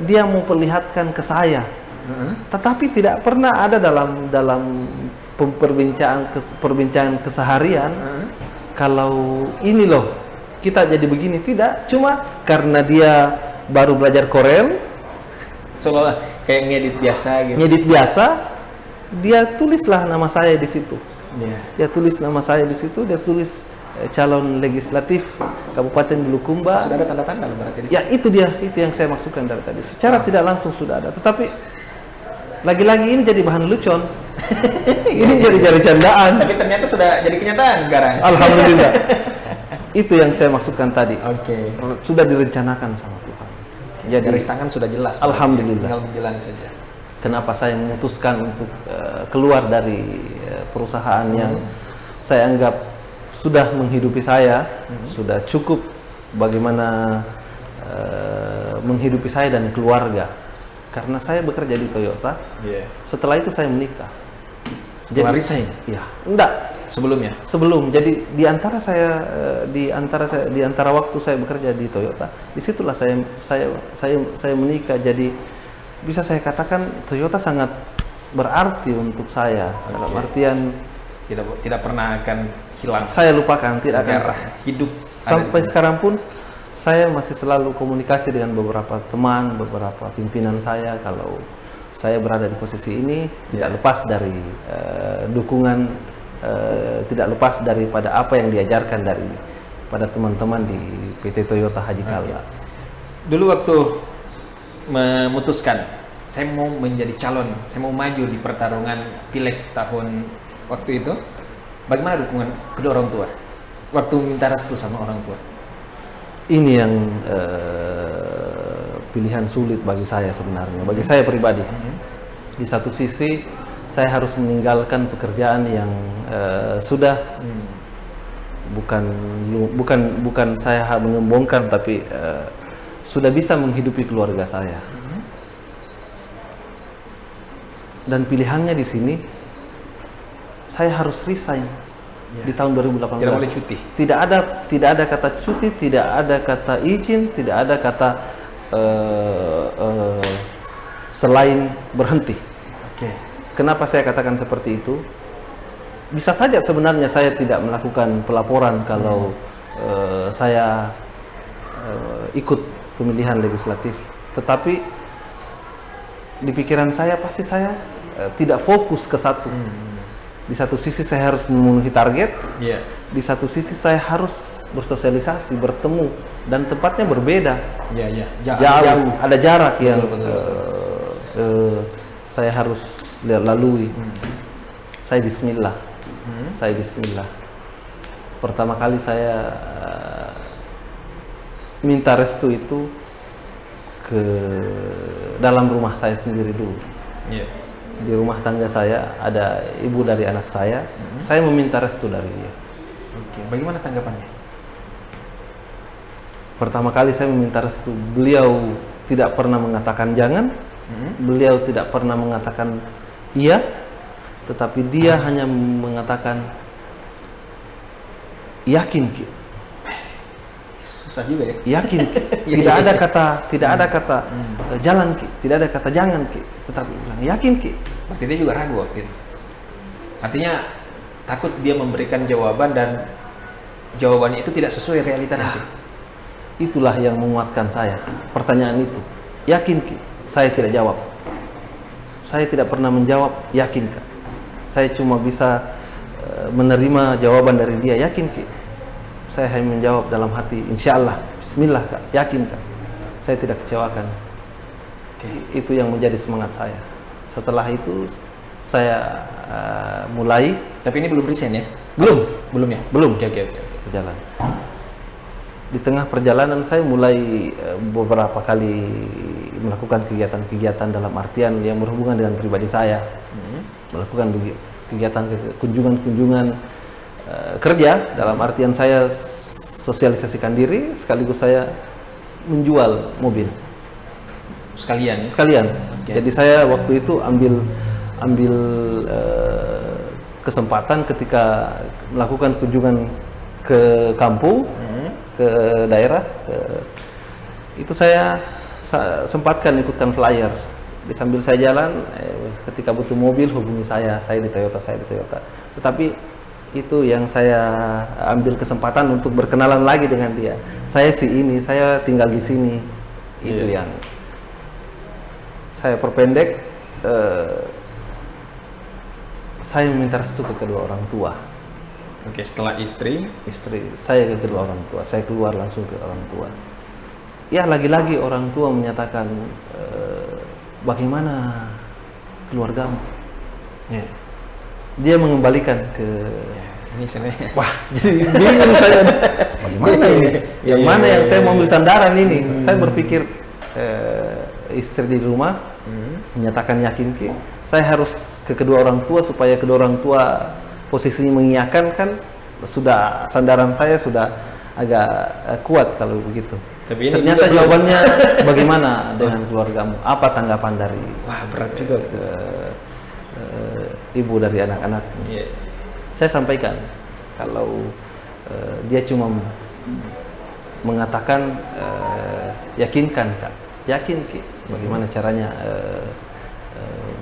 dia mau perlihatkan ke saya. Tetapi tidak pernah ada dalam perbincangan keseharian kalau ini loh kita jadi begini, tidak. Cuma karena dia baru belajar Corel, seolah kayak ngedit biasa gitu. ngedit biasa, dia tulislah nama saya di situ. Iya. Dia tulis nama saya di situ, dia tulis calon legislatif Kabupaten Bulukumba. Sudah ada tanda-tanda loh berarti. Ya itu yang saya maksudkan dari tadi. Secara tidak langsung sudah ada, tetapi lagi-lagi ini jadi bahan lucon. Ini jadi candaan. Tapi ternyata sudah jadi kenyataan sekarang. Alhamdulillah. Itu yang saya maksudkan tadi. Oke. Sudah direncanakan sama Tuhan. Jadi Garis tangan sudah jelas. Alhamdulillah. Tinggal menjalani saja. Kenapa saya memutuskan untuk keluar dari perusahaan yang saya anggap sudah menghidupi saya, sudah cukup bagaimana menghidupi saya dan keluarga. Karena saya bekerja di Toyota. Setelah itu saya menikah. Setelah resign? Iya. Enggak. Sebelumnya? Sebelum. Jadi di antara waktu saya bekerja di Toyota, disitulah saya menikah. Jadi bisa saya katakan Toyota sangat berarti untuk saya. Dalam artian tidak pernah akan hilang. Saya lupakan, tidak akan hidup. Sampai sekarang pun saya masih selalu komunikasi dengan beberapa teman, beberapa pimpinan saya. Kalau saya berada di posisi ini, tidak lepas dari dukungan, tidak lepas daripada apa yang diajarkan pada teman-teman di PT Toyota Haji Kalba. Dulu waktu memutuskan, saya mau menjadi calon, saya mau maju di pertarungan pileg tahun waktu itu, bagaimana dukungan kedua orang tua? Waktu minta restu sama orang tua? Ini yang pilihan sulit bagi saya sebenarnya, bagi saya pribadi. Di satu sisi, saya harus meninggalkan pekerjaan yang sudah bukan saya menyombongkan, tapi sudah bisa menghidupi keluarga saya. Dan pilihannya di sini, saya harus resign di tahun 2018. Tidak boleh cuti. Tidak ada kata cuti, tidak ada kata izin, tidak ada kata selain berhenti. Kenapa saya katakan seperti itu? Bisa saja sebenarnya saya tidak melakukan pelaporan kalau saya ikut pemilihan legislatif, tetapi di pikiran saya pasti saya tidak fokus ke satu. Di satu sisi saya harus memenuhi target, di satu sisi saya harus bersosialisasi, bertemu, dan tempatnya berbeda. Jauh, ada jarak yang saya harus lalui. Saya bismillah. Saya bismillah. Pertama kali saya minta restu itu ke dalam rumah saya sendiri dulu. Di rumah tangga saya ada ibu dari anak saya. Saya meminta restu dari dia. Bagaimana tanggapannya? Pertama kali saya meminta restu, beliau tidak pernah mengatakan jangan, beliau tidak pernah mengatakan iya, tetapi dia hanya mengatakan yakin, Ki. Susah juga ya. Yakin, Ki. Tidak ada kata jalan, Ki. Tidak ada kata jangan, Ki. Tetapi bilang yakin, Ki. Berarti dia juga ragu waktu itu. Artinya takut dia memberikan jawaban dan jawabannya itu tidak sesuai realita nanti. Itulah yang menguatkan saya. Pertanyaan itu, yakin, Ki? Saya tidak jawab. Saya tidak pernah menjawab yakin, Kak. Saya cuma bisa menerima jawaban dari dia, yakin, Ki? Saya hanya menjawab dalam hati, insya Allah, bismillah, Kak, yakin, Kak. Saya tidak kecewakan. Itu yang menjadi semangat saya. Setelah itu saya mulai. Tapi ini belum resign ya? Belum, Belum ya? belum. Oke, oke, oke, oke. Berjalan. Di tengah perjalanan saya mulai beberapa kali melakukan kegiatan-kegiatan dalam artian yang berhubungan dengan pribadi saya. Melakukan kegiatan kunjungan-kunjungan kerja dalam artian saya sosialisasikan diri sekaligus saya menjual mobil Sekalian ya? sekalian. Oke. Jadi saya waktu itu ambil kesempatan ketika melakukan kunjungan ke kampung, ke daerah, itu saya sempatkan ikutkan flyer. Sambil saya jalan, ketika butuh mobil hubungi saya di Toyota, Tetapi itu yang saya ambil kesempatan untuk berkenalan lagi dengan dia. Saya saya tinggal di sini. Itu yang saya perpendek. Saya meminta restu ke kedua orang tua. Oke, setelah istri Saya ke kedua orang tua. Saya keluar langsung ke orang tua. Ya, lagi-lagi orang tua menyatakan, bagaimana keluargamu? ya. Dia mengembalikan ke Ini sebenarnya wah, jadi bingung saya. Bagaimana ini? Yang mana yang saya mau ambil sandaran ini? Saya berpikir istri di rumah menyatakan yakin saya harus ke kedua orang tua supaya kedua orang tua posisinya mengiyakan, kan sudah sandaran saya sudah agak kuat kalau begitu. Tapi ini ternyata juga jawabannya bagaimana dengan keluargamu? Apa tanggapan dari wah, berat juga ibu dari anak-anak? Iya. Saya sampaikan kalau dia cuma mengatakan yakinkan Kak, yakin Ki, bagaimana caranya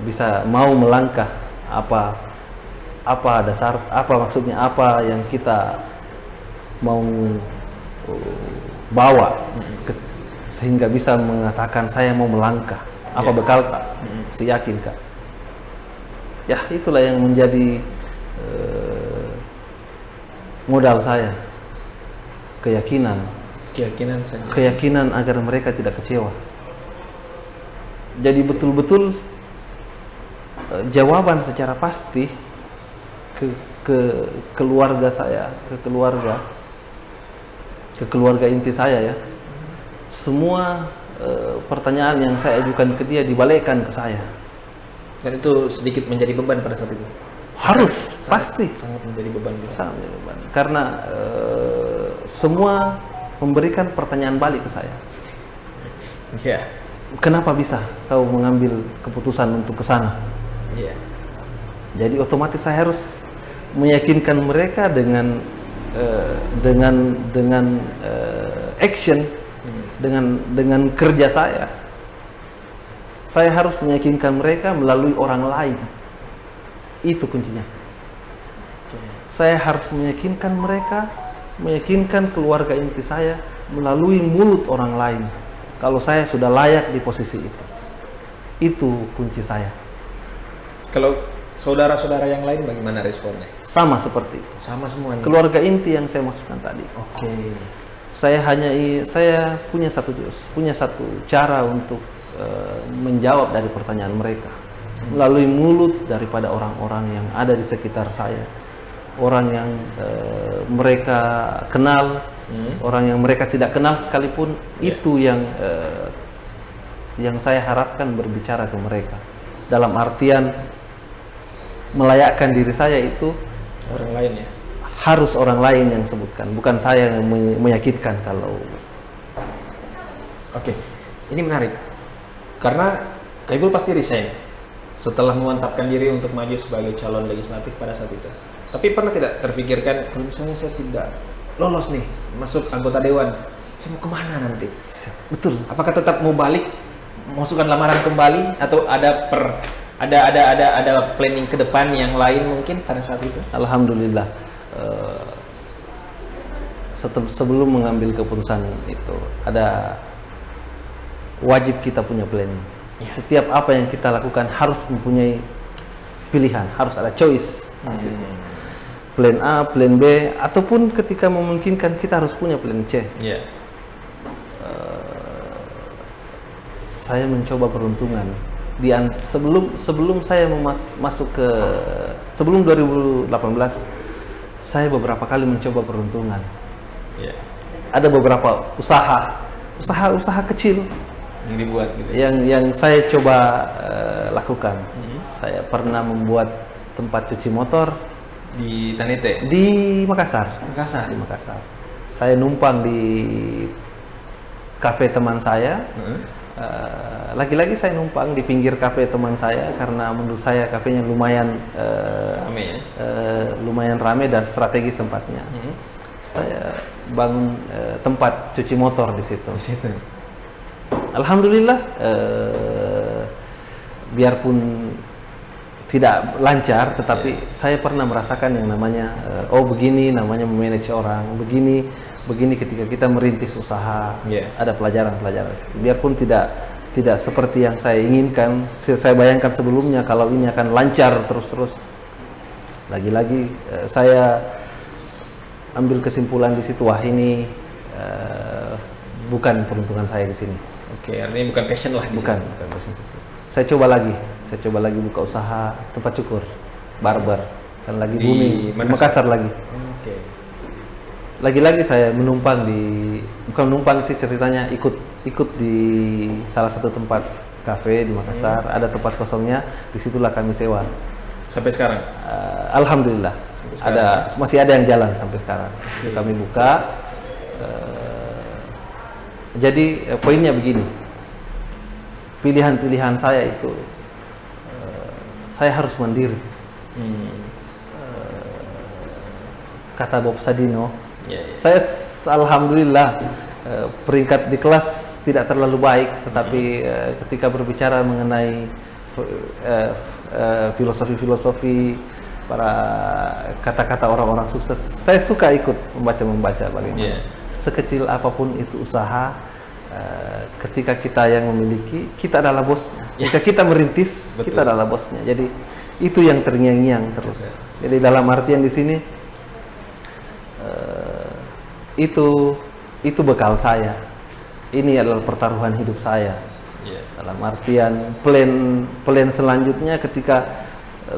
bisa mau melangkah, apa dasar, apa maksudnya, apa yang kita mau bawa sehingga bisa mengatakan saya mau melangkah, apa bekal Kak? Saya yakin Kak. Ya, itulah yang menjadi modal saya, keyakinan saya. Keyakinan agar mereka tidak kecewa. Jadi betul-betul jawaban secara pasti ke keluarga saya, ke keluarga inti saya ya. Semua pertanyaan yang saya ajukan ke dia dibalikkan ke saya. Dan itu sedikit menjadi beban pada saat itu. Harus, pasti. Sangat menjadi beban. Sangat menjadi beban. Karena semua memberikan pertanyaan balik ke saya. Iya. Kenapa bisa kau mengambil keputusan untuk ke sana? Iya. Jadi otomatis saya harus meyakinkan mereka dengan action, dengan kerja saya. Saya harus meyakinkan mereka melalui orang lain. Itu kuncinya. Saya harus meyakinkan mereka, meyakinkan keluarga inti saya melalui mulut orang lain. Kalau saya sudah layak di posisi itu. Itu kunci saya. Kalau saudara-saudara yang lain bagaimana responnya? Sama seperti itu. Sama semuanya. Keluarga inti yang saya maksudkan tadi. Oke. Saya punya satu cara untuk menjawab dari pertanyaan mereka melalui mulut daripada orang-orang yang ada di sekitar saya, orang yang mereka kenal, orang yang mereka tidak kenal sekalipun. Itu yang saya harapkan berbicara ke mereka dalam artian melayakkan diri saya itu orang lain ya. Harus orang lain yang sebutkan, bukan saya yang meyakinkan. Kalau oke, ini menarik karena Kak Ibul pasti resign setelah memantapkan diri untuk maju sebagai calon legislatif pada saat itu. Tapi pernah tidak terfikirkan kalau misalnya saya tidak lolos nih masuk anggota dewan, saya mau kemana nanti? betul. Apakah tetap mau balik, masukkan lamaran kembali, atau ada planning ke depan yang lain mungkin pada saat itu? Alhamdulillah, sebelum mengambil keputusan itu ada wajib kita punya planning. Setiap apa yang kita lakukan harus mempunyai pilihan, harus ada choice. Plan A, plan B, ataupun ketika memungkinkan kita harus punya plan C. Yeah. Saya mencoba peruntungan sebelum saya masuk ke sebelum 2018 saya beberapa kali mencoba peruntungan. Ya. Ada beberapa usaha kecil Yang dibuat gitu. yang saya coba lakukan. Saya pernah membuat tempat cuci motor Di Tanete. di Makassar. Makassar. Di Makassar. Saya numpang di kafe teman saya. Lagi-lagi saya numpang di pinggir kafe teman saya karena menurut saya kafenya lumayan Rame ya. lumayan ramai dan strategis tempatnya. Saya bangun tempat cuci motor di situ. Di situ. Alhamdulillah, biarpun tidak lancar, tetapi saya pernah merasakan yang namanya oh begini namanya memanage orang, begini ketika kita merintis usaha, ada pelajaran-pelajaran. Biarpun tidak seperti yang saya inginkan, saya bayangkan sebelumnya kalau ini akan lancar terus-terus. Lagi-lagi saya ambil kesimpulan di situ, wah ini bukan peruntungan saya di sini. Oke, artinya bukan passion lah di Bukan passion. Saya coba lagi buka usaha tempat cukur, barber, kan lagi booming di Makassar lagi. Oke. Lagi-lagi saya bukan menumpang sih ceritanya, ikut di salah satu tempat kafe di Makassar, ada tempat kosongnya, disitulah kami sewa. Sampai sekarang? Alhamdulillah, masih ada yang jalan sampai sekarang. Itu kami buka. Jadi poinnya begini, pilihan-pilihan saya itu saya harus mandiri. Kata Bob Sadino, saya alhamdulillah peringkat di kelas tidak terlalu baik, tetapi ketika berbicara mengenai filosofi para kata-kata orang-orang sukses, saya suka ikut membaca bagaimana. Sekecil apapun itu usaha, ketika kita yang memiliki, kita adalah bosnya. Ketika kita merintis, kita adalah bosnya. Jadi itu yang terngiang-ngiang terus. Jadi dalam artian di sini itu bekal saya. Ini adalah pertaruhan hidup saya. Dalam artian plan selanjutnya ketika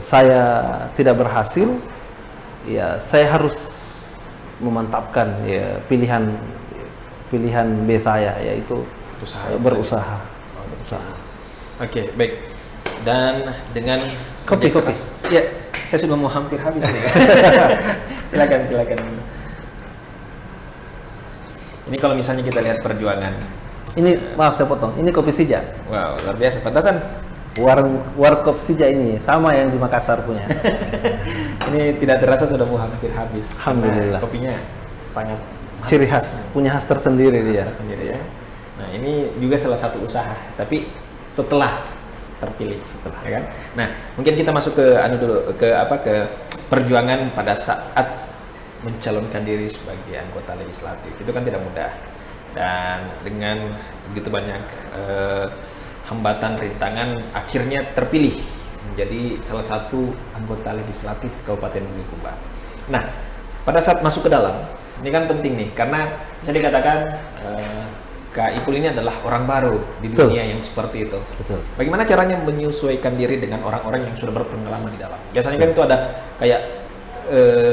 saya tidak berhasil, ya saya harus memantapkan ya pilihan B saya, yaitu berusaha. Oke, baik. Dan dengan kopi. Ya, saya sudah mau hampir habis nih. Silakan. Ini kalau misalnya kita lihat perjuangan. Ini maaf saya potong. Ini kopi Sija. Wow, luar biasa. Pantasan warkop Sija ini sama yang di Makassar punya. Ini tidak terasa sudah mau hampir habis. Alhamdulillah. Kopinya sangat ciri khas, punya khas tersendiri dia. Ya. Nah, ini juga salah satu usaha, tapi setelah terpilih, ya kan? Nah, mungkin kita masuk ke ke perjuangan pada saat mencalonkan diri sebagai anggota legislatif. Itu kan tidak mudah. Dan dengan begitu banyak hambatan, rintangan, akhirnya terpilih menjadi salah satu anggota legislatif Kabupaten Bulukumba. Nah, pada saat masuk ke dalam, ini kan penting nih, karena bisa dikatakan Kak Ipul ini adalah orang baru di dunia yang seperti itu. Betul. Bagaimana caranya menyesuaikan diri dengan orang-orang yang sudah berpengalaman di dalam? Biasanya kan itu ada kayak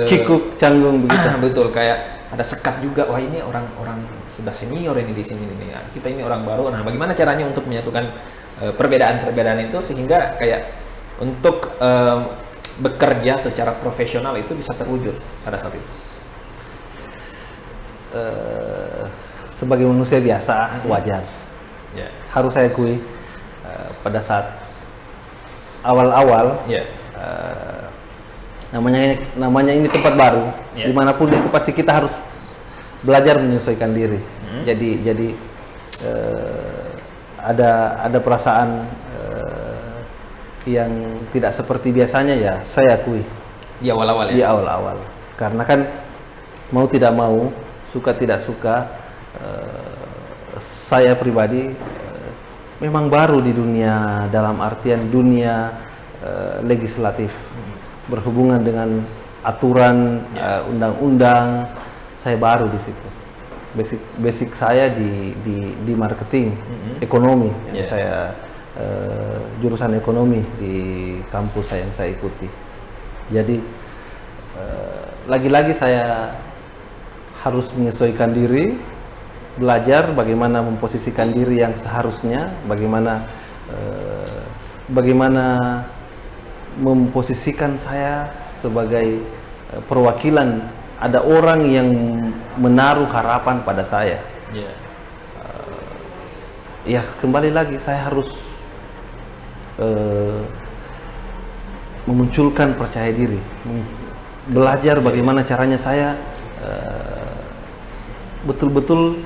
kikuk, canggung begitu. Betul, kayak ada sekat juga. Wah, ini orang-orang sudah senior ini di sini nih. Kita ini orang baru. Nah, bagaimana caranya untuk menyatukan perbedaan-perbedaan itu sehingga kayak untuk bekerja secara profesional itu bisa terwujud pada saat itu? Sebagai manusia biasa, wajar. Harus saya akui, pada saat awal-awal, namanya ini tempat baru, dimanapun itu pasti kita harus belajar menyesuaikan diri. Jadi ada perasaan yang tidak seperti biasanya, ya saya akui di awal-awal. Di awal-awal, karena kan mau tidak mau, suka tidak suka, saya pribadi memang baru di dunia, dalam artian dunia legislatif, berhubungan dengan aturan undang-undang. Saya baru di situ. Basic saya di marketing, ekonomi. Saya jurusan ekonomi di kampus yang saya ikuti. Jadi lagi-lagi saya harus menyesuaikan diri, belajar bagaimana memposisikan diri yang seharusnya, bagaimana memposisikan saya sebagai perwakilan. Ada orang yang menaruh harapan pada saya. Ya kembali lagi saya harus memunculkan percaya diri, belajar bagaimana caranya saya betul-betul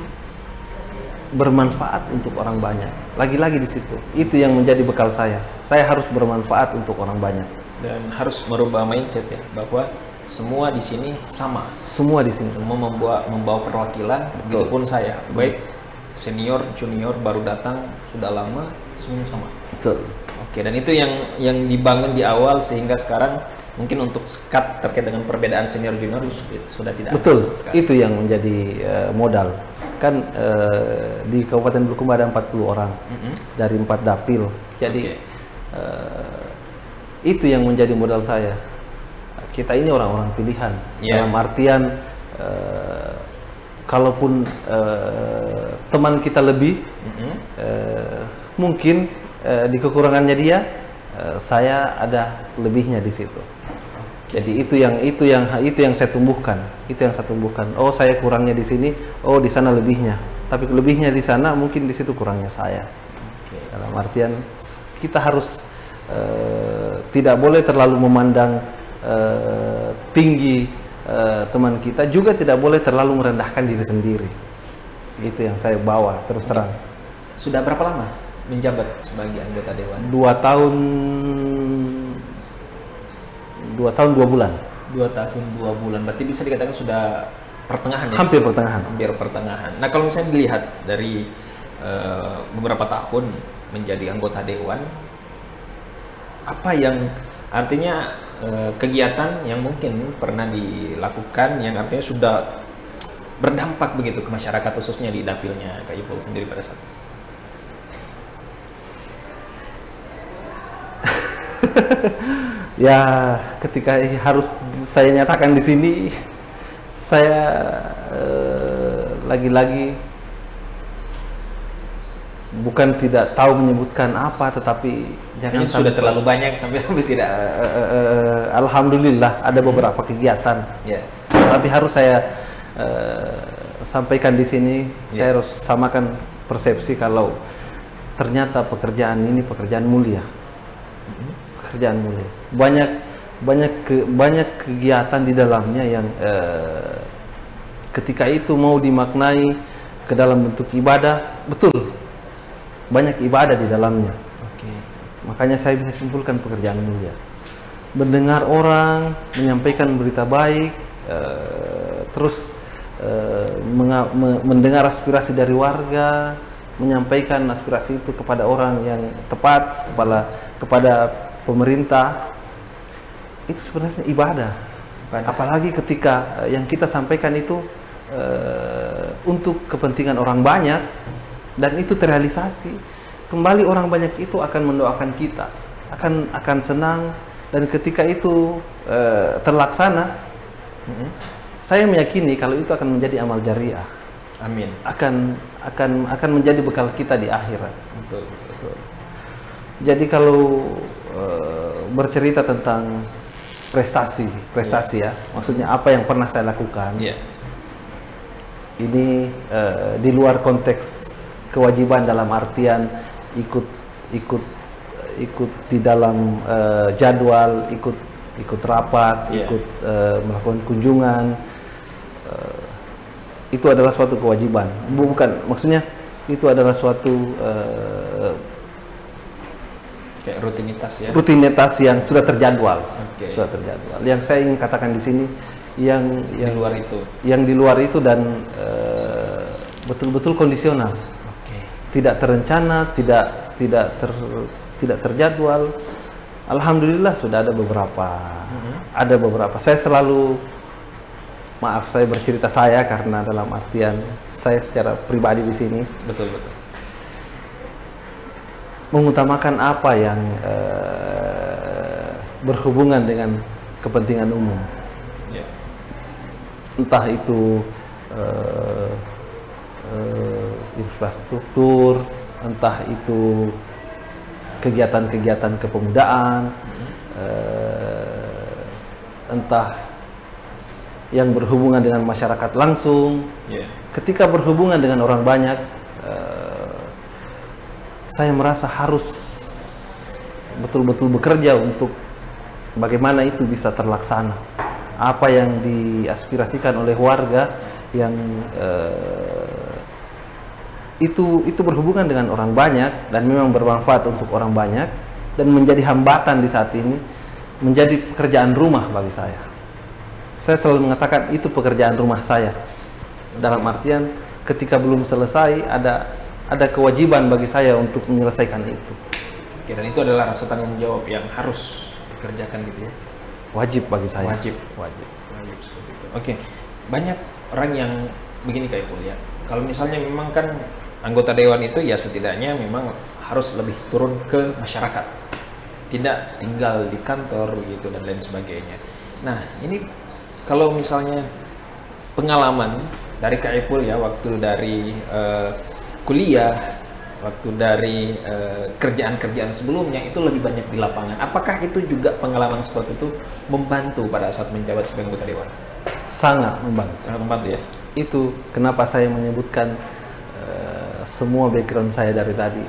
bermanfaat untuk orang banyak. Lagi-lagi di situ, itu yang menjadi bekal saya. Saya harus bermanfaat untuk orang banyak dan harus merubah mindset ya, bahwa semua di sini sama. Semua di sini. Semua membawa perwakilan. Begitupun saya, baik senior, junior, baru datang, sudah lama, semua sama. Betul. Oke, dan itu yang dibangun di awal sehingga sekarang mungkin untuk sekat terkait dengan perbedaan senior junior sudah tidak. Betul. Itu yang menjadi modal. Kan di Kabupaten Bulukumba ada 40 orang dari 4 dapil. Jadi itu yang menjadi modal saya. Kita ini orang-orang pilihan, dalam artian kalaupun teman kita lebih, mungkin di kekurangannya dia, saya ada lebihnya di situ. Jadi itu yang saya tumbuhkan, Oh, saya kurangnya di sini, oh di sana lebihnya. Tapi lebihnya di sana, mungkin di situ kurangnya saya. Dalam artian kita harus tidak boleh terlalu memandang tinggi teman kita, juga tidak boleh terlalu merendahkan diri sendiri. Itu yang saya bawa terus terang. Sudah berapa lama menjabat sebagai anggota dewan? 2 tahun 2 bulan. 2 tahun 2 bulan, berarti bisa dikatakan sudah pertengahan ya? Hampir pertengahan. Hampir pertengahan. Nah, kalau misalnya dilihat dari beberapa tahun menjadi anggota dewan, apa yang artinya kegiatan yang mungkin pernah dilakukan yang artinya sudah berdampak begitu ke masyarakat, khususnya di dapilnya Kak Ipul sendiri pada saat itu? Ya, ketika harus saya nyatakan di sini, saya lagi-lagi bukan tidak tahu menyebutkan apa, tetapi jangan sudah terlalu banyak sampai tidak. Alhamdulillah ada beberapa kegiatan, tapi harus saya sampaikan di sini. Saya harus samakan persepsi kalau ternyata pekerjaan ini pekerjaan mulia. Pekerjaan mulia. Banyak kegiatan di dalamnya yang ketika itu mau dimaknai ke dalam bentuk ibadah, betul. Banyak ibadah di dalamnya. Makanya saya bisa simpulkan pekerjaan mulia. Mendengar orang menyampaikan berita baik, terus mendengar aspirasi dari warga, menyampaikan aspirasi itu kepada orang yang tepat, kepada pemerintah, itu sebenarnya ibadah. Apalagi ketika yang kita sampaikan itu untuk kepentingan orang banyak, dan itu terrealisasi, kembali orang banyak itu akan mendoakan kita, akan senang, dan ketika itu terlaksana, saya meyakini kalau itu akan menjadi amal jariah. Amin. Akan menjadi bekal kita di akhirat. Betul. Jadi kalau bercerita tentang prestasi ya, maksudnya apa yang pernah saya lakukan, ini di luar konteks kewajiban dalam artian ikut di dalam jadwal, ikut rapat, ikut melakukan kunjungan, itu adalah suatu kewajiban. Bukan, maksudnya itu adalah suatu kayak rutinitas ya. Rutinitas yang sudah terjadwal. Sudah terjadwal. Yang saya ingin katakan di sini yang di luar itu dan betul-betul kondisional. Tidak terencana, tidak terjadwal. Alhamdulillah sudah ada beberapa. Saya selalu, maaf saya bercerita saya karena dalam artian saya secara pribadi di sini. Betul. Mengutamakan apa yang berhubungan dengan kepentingan umum. entah itu infrastruktur, entah itu kegiatan-kegiatan kepemudaan, entah yang berhubungan dengan masyarakat langsung. Ketika berhubungan dengan orang banyak, saya merasa harus betul-betul bekerja untuk bagaimana itu bisa terlaksana. Apa yang diaspirasikan oleh warga yang itu berhubungan dengan orang banyak dan memang bermanfaat untuk orang banyak dan menjadi hambatan di saat ini, menjadi pekerjaan rumah bagi saya. Saya selalu mengatakan itu pekerjaan rumah saya. Dalam artian ketika belum selesai ada kewajiban bagi saya untuk menyelesaikan itu. Oke, dan itu adalah rasa tanggung jawab yang harus dikerjakan gitu ya. Wajib bagi saya. Wajib seperti itu. Oke, banyak orang yang begini Kak Ipul ya. Kalau misalnya memang kan anggota dewan itu ya setidaknya memang harus lebih turun ke masyarakat, tidak tinggal di kantor gitu dan lain sebagainya. Nah ini kalau misalnya pengalaman dari Kak Ipul ya, waktu dari kuliah, waktu dari kerjaan-kerjaan sebelumnya itu lebih banyak di lapangan. Apakah itu juga pengalaman seperti itu membantu pada saat menjabat sebagai anggota dewan? Sangat membantu. Sangat membantu ya. Itu kenapa saya menyebutkan semua background saya dari tadi.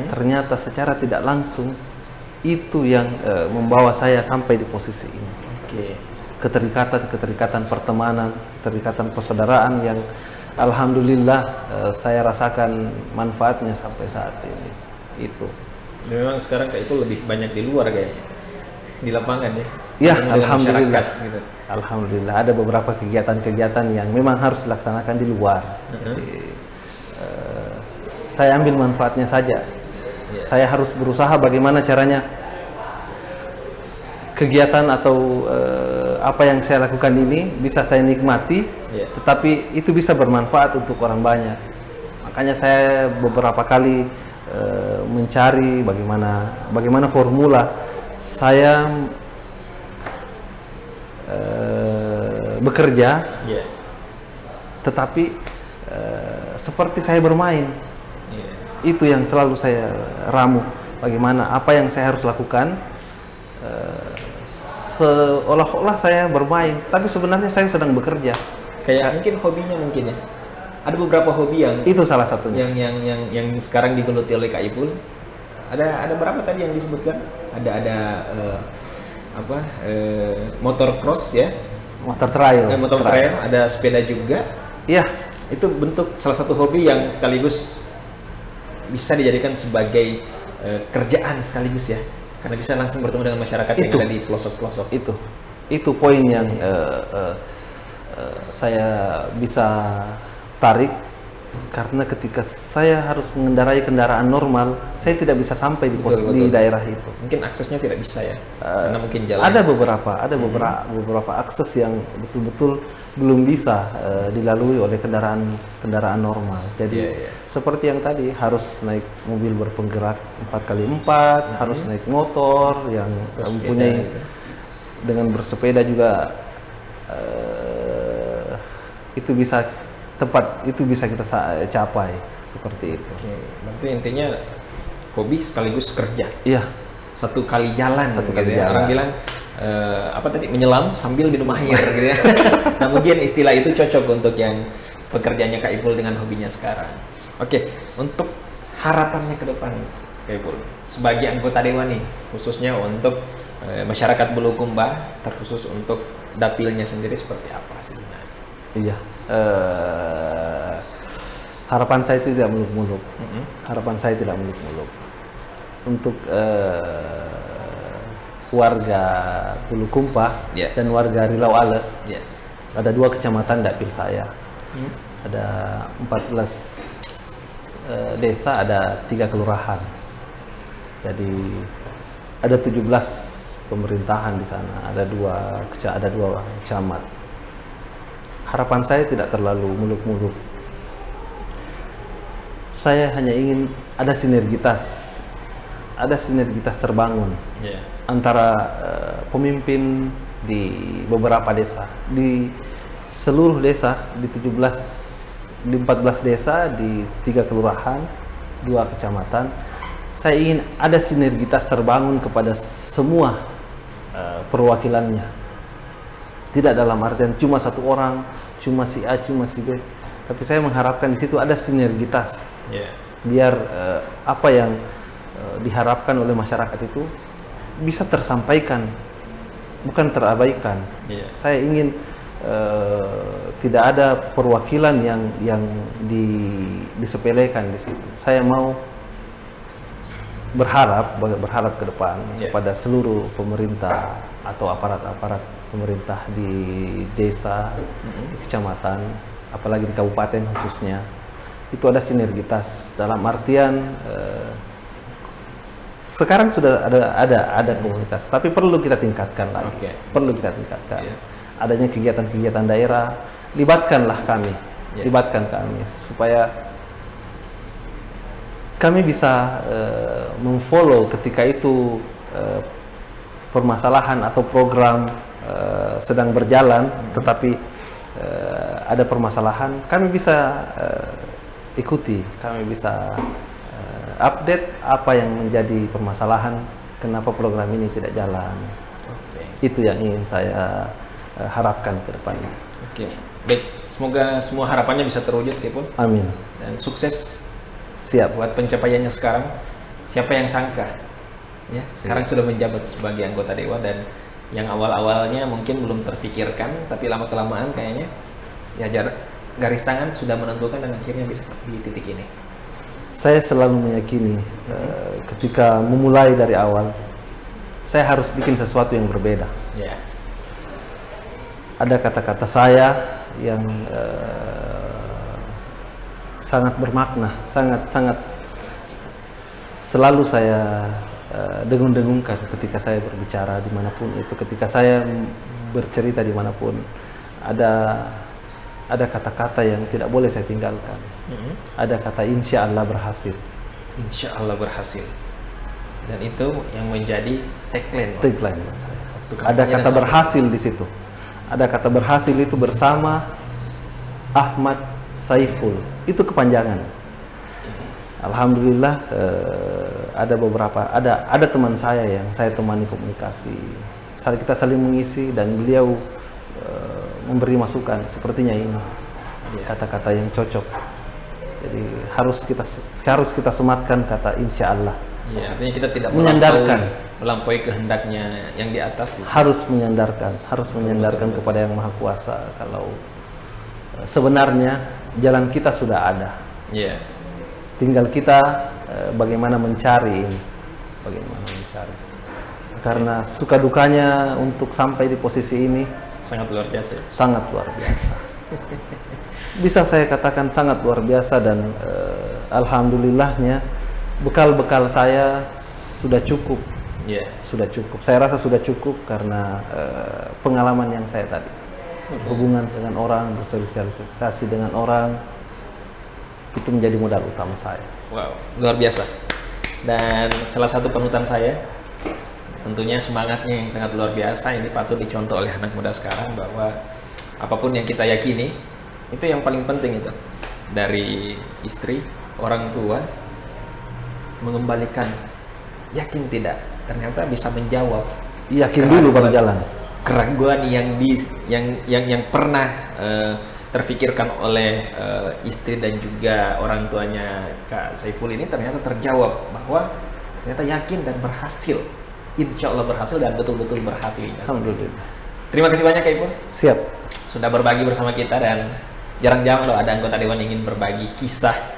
Ternyata secara tidak langsung itu yang membawa saya sampai di posisi ini. Keterikatan pertemanan, keterikatan persaudaraan yang alhamdulillah saya rasakan manfaatnya sampai saat ini. Itu. Memang sekarang kayak itu lebih banyak di luar kayaknya, di lapangan ya. Ya, alhamdulillah. Gitu. Alhamdulillah ada beberapa kegiatan-kegiatan yang memang harus dilaksanakan di luar. Jadi, saya ambil manfaatnya saja. Saya harus berusaha bagaimana caranya kegiatan atau apa yang saya lakukan ini bisa saya nikmati, tetapi itu bisa bermanfaat untuk orang banyak. Makanya saya beberapa kali mencari bagaimana formula saya bekerja, tetapi seperti saya bermain. Itu yang selalu saya ramu. Bagaimana apa yang saya harus lakukan seolah-olah saya bermain, tapi sebenarnya saya sedang bekerja. Kayak mungkin hobinya mungkin ya. Ada beberapa hobi yang itu salah satunya. Yang sekarang digeluti oleh Kak Ipul. Ada berapa tadi yang disebutkan? Ada motor cross ya, motor trail, ada sepeda juga. Iya, itu bentuk salah satu hobi yang sekaligus bisa dijadikan sebagai kerjaan sekaligus ya, karena bisa langsung bertemu dengan masyarakat yang ada di pelosok-pelosok. Itu poin yang saya bisa tarik, karena ketika saya harus mengendarai kendaraan normal, saya tidak bisa sampai di daerah itu. Mungkin aksesnya tidak bisa ya, karena mungkin jalan. Ada beberapa akses yang betul-betul belum bisa dilalui oleh kendaraan normal. Jadi seperti yang tadi harus naik mobil berpenggerak 4x4, harus naik motor yang mempunyai dengan bersepeda juga itu bisa kita capai seperti itu. Berarti intinya hobi sekaligus kerja. Iya. Satu kali jalan. Jalan. Orang bilang menyelam sambil minum air gitu ya. Nah mungkin istilah itu cocok untuk yang pekerjaannya Kak Ipul dengan hobinya sekarang. Oke, untuk harapannya ke depan Kak Ipul sebagai anggota dewan nih, khususnya untuk masyarakat Bulukumba, terkhusus untuk dapilnya sendiri seperti apa sih? Iya, harapan saya tidak muluk-muluk. Untuk warga Bulukumba dan warga Rilau Ale, ada 2 kecamatan dapil saya. Ada 14 desa, ada 3 kelurahan. Jadi ada 17 pemerintahan di sana, ada 2 camat. Harapan saya tidak terlalu muluk-muluk. Saya hanya ingin ada sinergitas terbangun antara pemimpin di beberapa desa. Di seluruh desa di 14 desa di 3 kelurahan, 2 kecamatan. Saya ingin ada sinergitas terbangun kepada semua perwakilannya. Tidak dalam artian cuma satu orang, cuma si A, cuma si B, tapi saya mengharapkan di situ ada sinergitas. Biar apa yang diharapkan oleh masyarakat itu bisa tersampaikan, bukan terabaikan. Saya ingin tidak ada perwakilan yang disepelekan di situ. Saya mau berharap ke depan kepada seluruh pemerintah atau aparat-aparat pemerintah di desa, di kecamatan, apalagi di kabupaten khususnya, itu ada sinergitas dalam artian sekarang sudah ada komunitas, tapi perlu kita tingkatkan lagi. Perlu kita tingkatkan. Adanya kegiatan-kegiatan daerah, libatkanlah kami, libatkan kami supaya kami bisa memfollow ketika itu permasalahan atau program sedang berjalan, tetapi ada permasalahan, kami bisa ikuti, kami bisa update apa yang menjadi permasalahan, kenapa program ini tidak jalan. Itu yang ingin saya harapkan ke depannya. Baik, semoga semua harapannya bisa terwujud, Kipun. Amin. Dan sukses. Siap. Buat pencapaiannya sekarang. Siapa yang sangka ya sekarang sudah menjabat sebagai anggota dewan, dan yang awal-awalnya mungkin belum terfikirkan, tapi lama-kelamaan kayaknya ya garis tangan sudah menentukan dan akhirnya bisa di titik ini. Saya selalu meyakini ketika memulai dari awal, saya harus bikin sesuatu yang berbeda. Ada kata-kata saya yang sangat bermakna, sangat selalu saya dengung-dengungkan ketika saya berbicara dimanapun itu, ketika saya bercerita dimanapun, ada kata-kata yang tidak boleh saya tinggalkan. Ada kata insya Allah berhasil. Insya Allah berhasil. Dan itu yang menjadi tagline buat saya. Ada kata berhasil di situ. Ada kata berhasil itu bersama Ahmad Saiful. Itu kepanjangan. Alhamdulillah ada teman saya yang saya temani komunikasi. Kita saling mengisi dan beliau memberi masukan sepertinya ini kata-kata yang cocok. Jadi harus kita sematkan kata insya Allah. Artinya kita tidak melampaui kehendaknya yang di atas. Harus menyandarkan kepada Yang Maha Kuasa. Kalau sebenarnya jalan kita sudah ada. Tinggal kita bagaimana mencari ini, Karena suka dukanya untuk sampai di posisi ini sangat luar biasa. Sangat luar biasa. Bisa saya katakan sangat luar biasa, dan alhamdulillahnya bekal saya sudah cukup. Sudah cukup. Saya rasa sudah cukup karena pengalaman yang saya tadi. Hubungan dengan orang, bersosialisasi dengan orang, itu menjadi modal utama saya. Wow, luar biasa. Dan salah satu panutan saya, tentunya semangatnya yang sangat luar biasa, ini patut dicontoh oleh anak muda sekarang, bahwa apapun yang kita yakini, itu yang paling penting itu. Dari istri, orang tua, mengembalikan, yakin tidak, ternyata bisa menjawab. Yakin dulu baru jalan. Keraguan yang pernah terfikirkan oleh istri dan juga orang tuanya Kak Saiful ini ternyata terjawab, bahwa ternyata yakin dan berhasil. Insya Allah berhasil dan betul-betul berhasil. Alhamdulillah. Terima kasih banyak Kak Ipul. Siap. Sudah berbagi bersama kita, dan jarang-jarang loh ada anggota dewan yang ingin berbagi kisah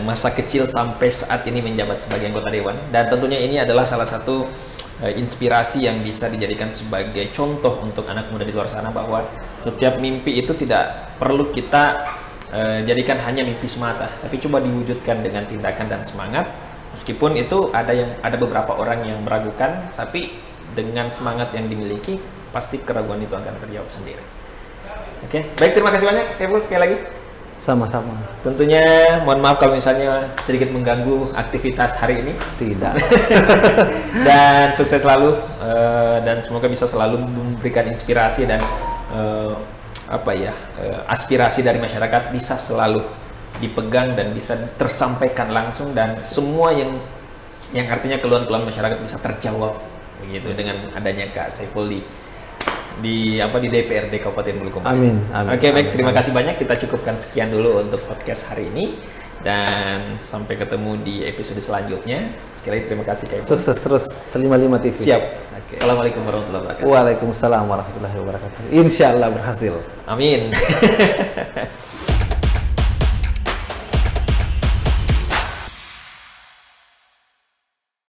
masa kecil sampai saat ini menjabat sebagai anggota dewan. Dan tentunya ini adalah salah satu inspirasi yang bisa dijadikan sebagai contoh untuk anak muda di luar sana, bahwa setiap mimpi itu tidak perlu kita jadikan hanya mimpi semata, tapi coba diwujudkan dengan tindakan dan semangat. Meskipun itu ada beberapa orang yang meragukan, tapi dengan semangat yang dimiliki pasti keraguan itu akan terjawab sendiri. Oke, baik, terima kasih banyak Kepul sekali lagi. Sama-sama. Tentunya mohon maaf kalau misalnya sedikit mengganggu aktivitas hari ini. Tidak. Dan sukses selalu, dan semoga bisa selalu memberikan inspirasi dan aspirasi dari masyarakat bisa selalu dipegang dan bisa tersampaikan langsung, dan semua yang artinya keluhan-keluhan masyarakat bisa terjawab begitu dengan adanya Kak Saiful di DPRD Kabupaten Bulukumba. Amin. Oke, baik, terima kasih banyak. Kita cukupkan sekian dulu untuk podcast hari ini, dan sampai ketemu di episode selanjutnya. Sekali lagi terima kasih Kak Saiful. Sukses terus 55 TV. Siap. Assalamualaikum warahmatullahi wabarakatuh. Waalaikumsalam warahmatullahi wabarakatuh. Insya Allah berhasil. Amin.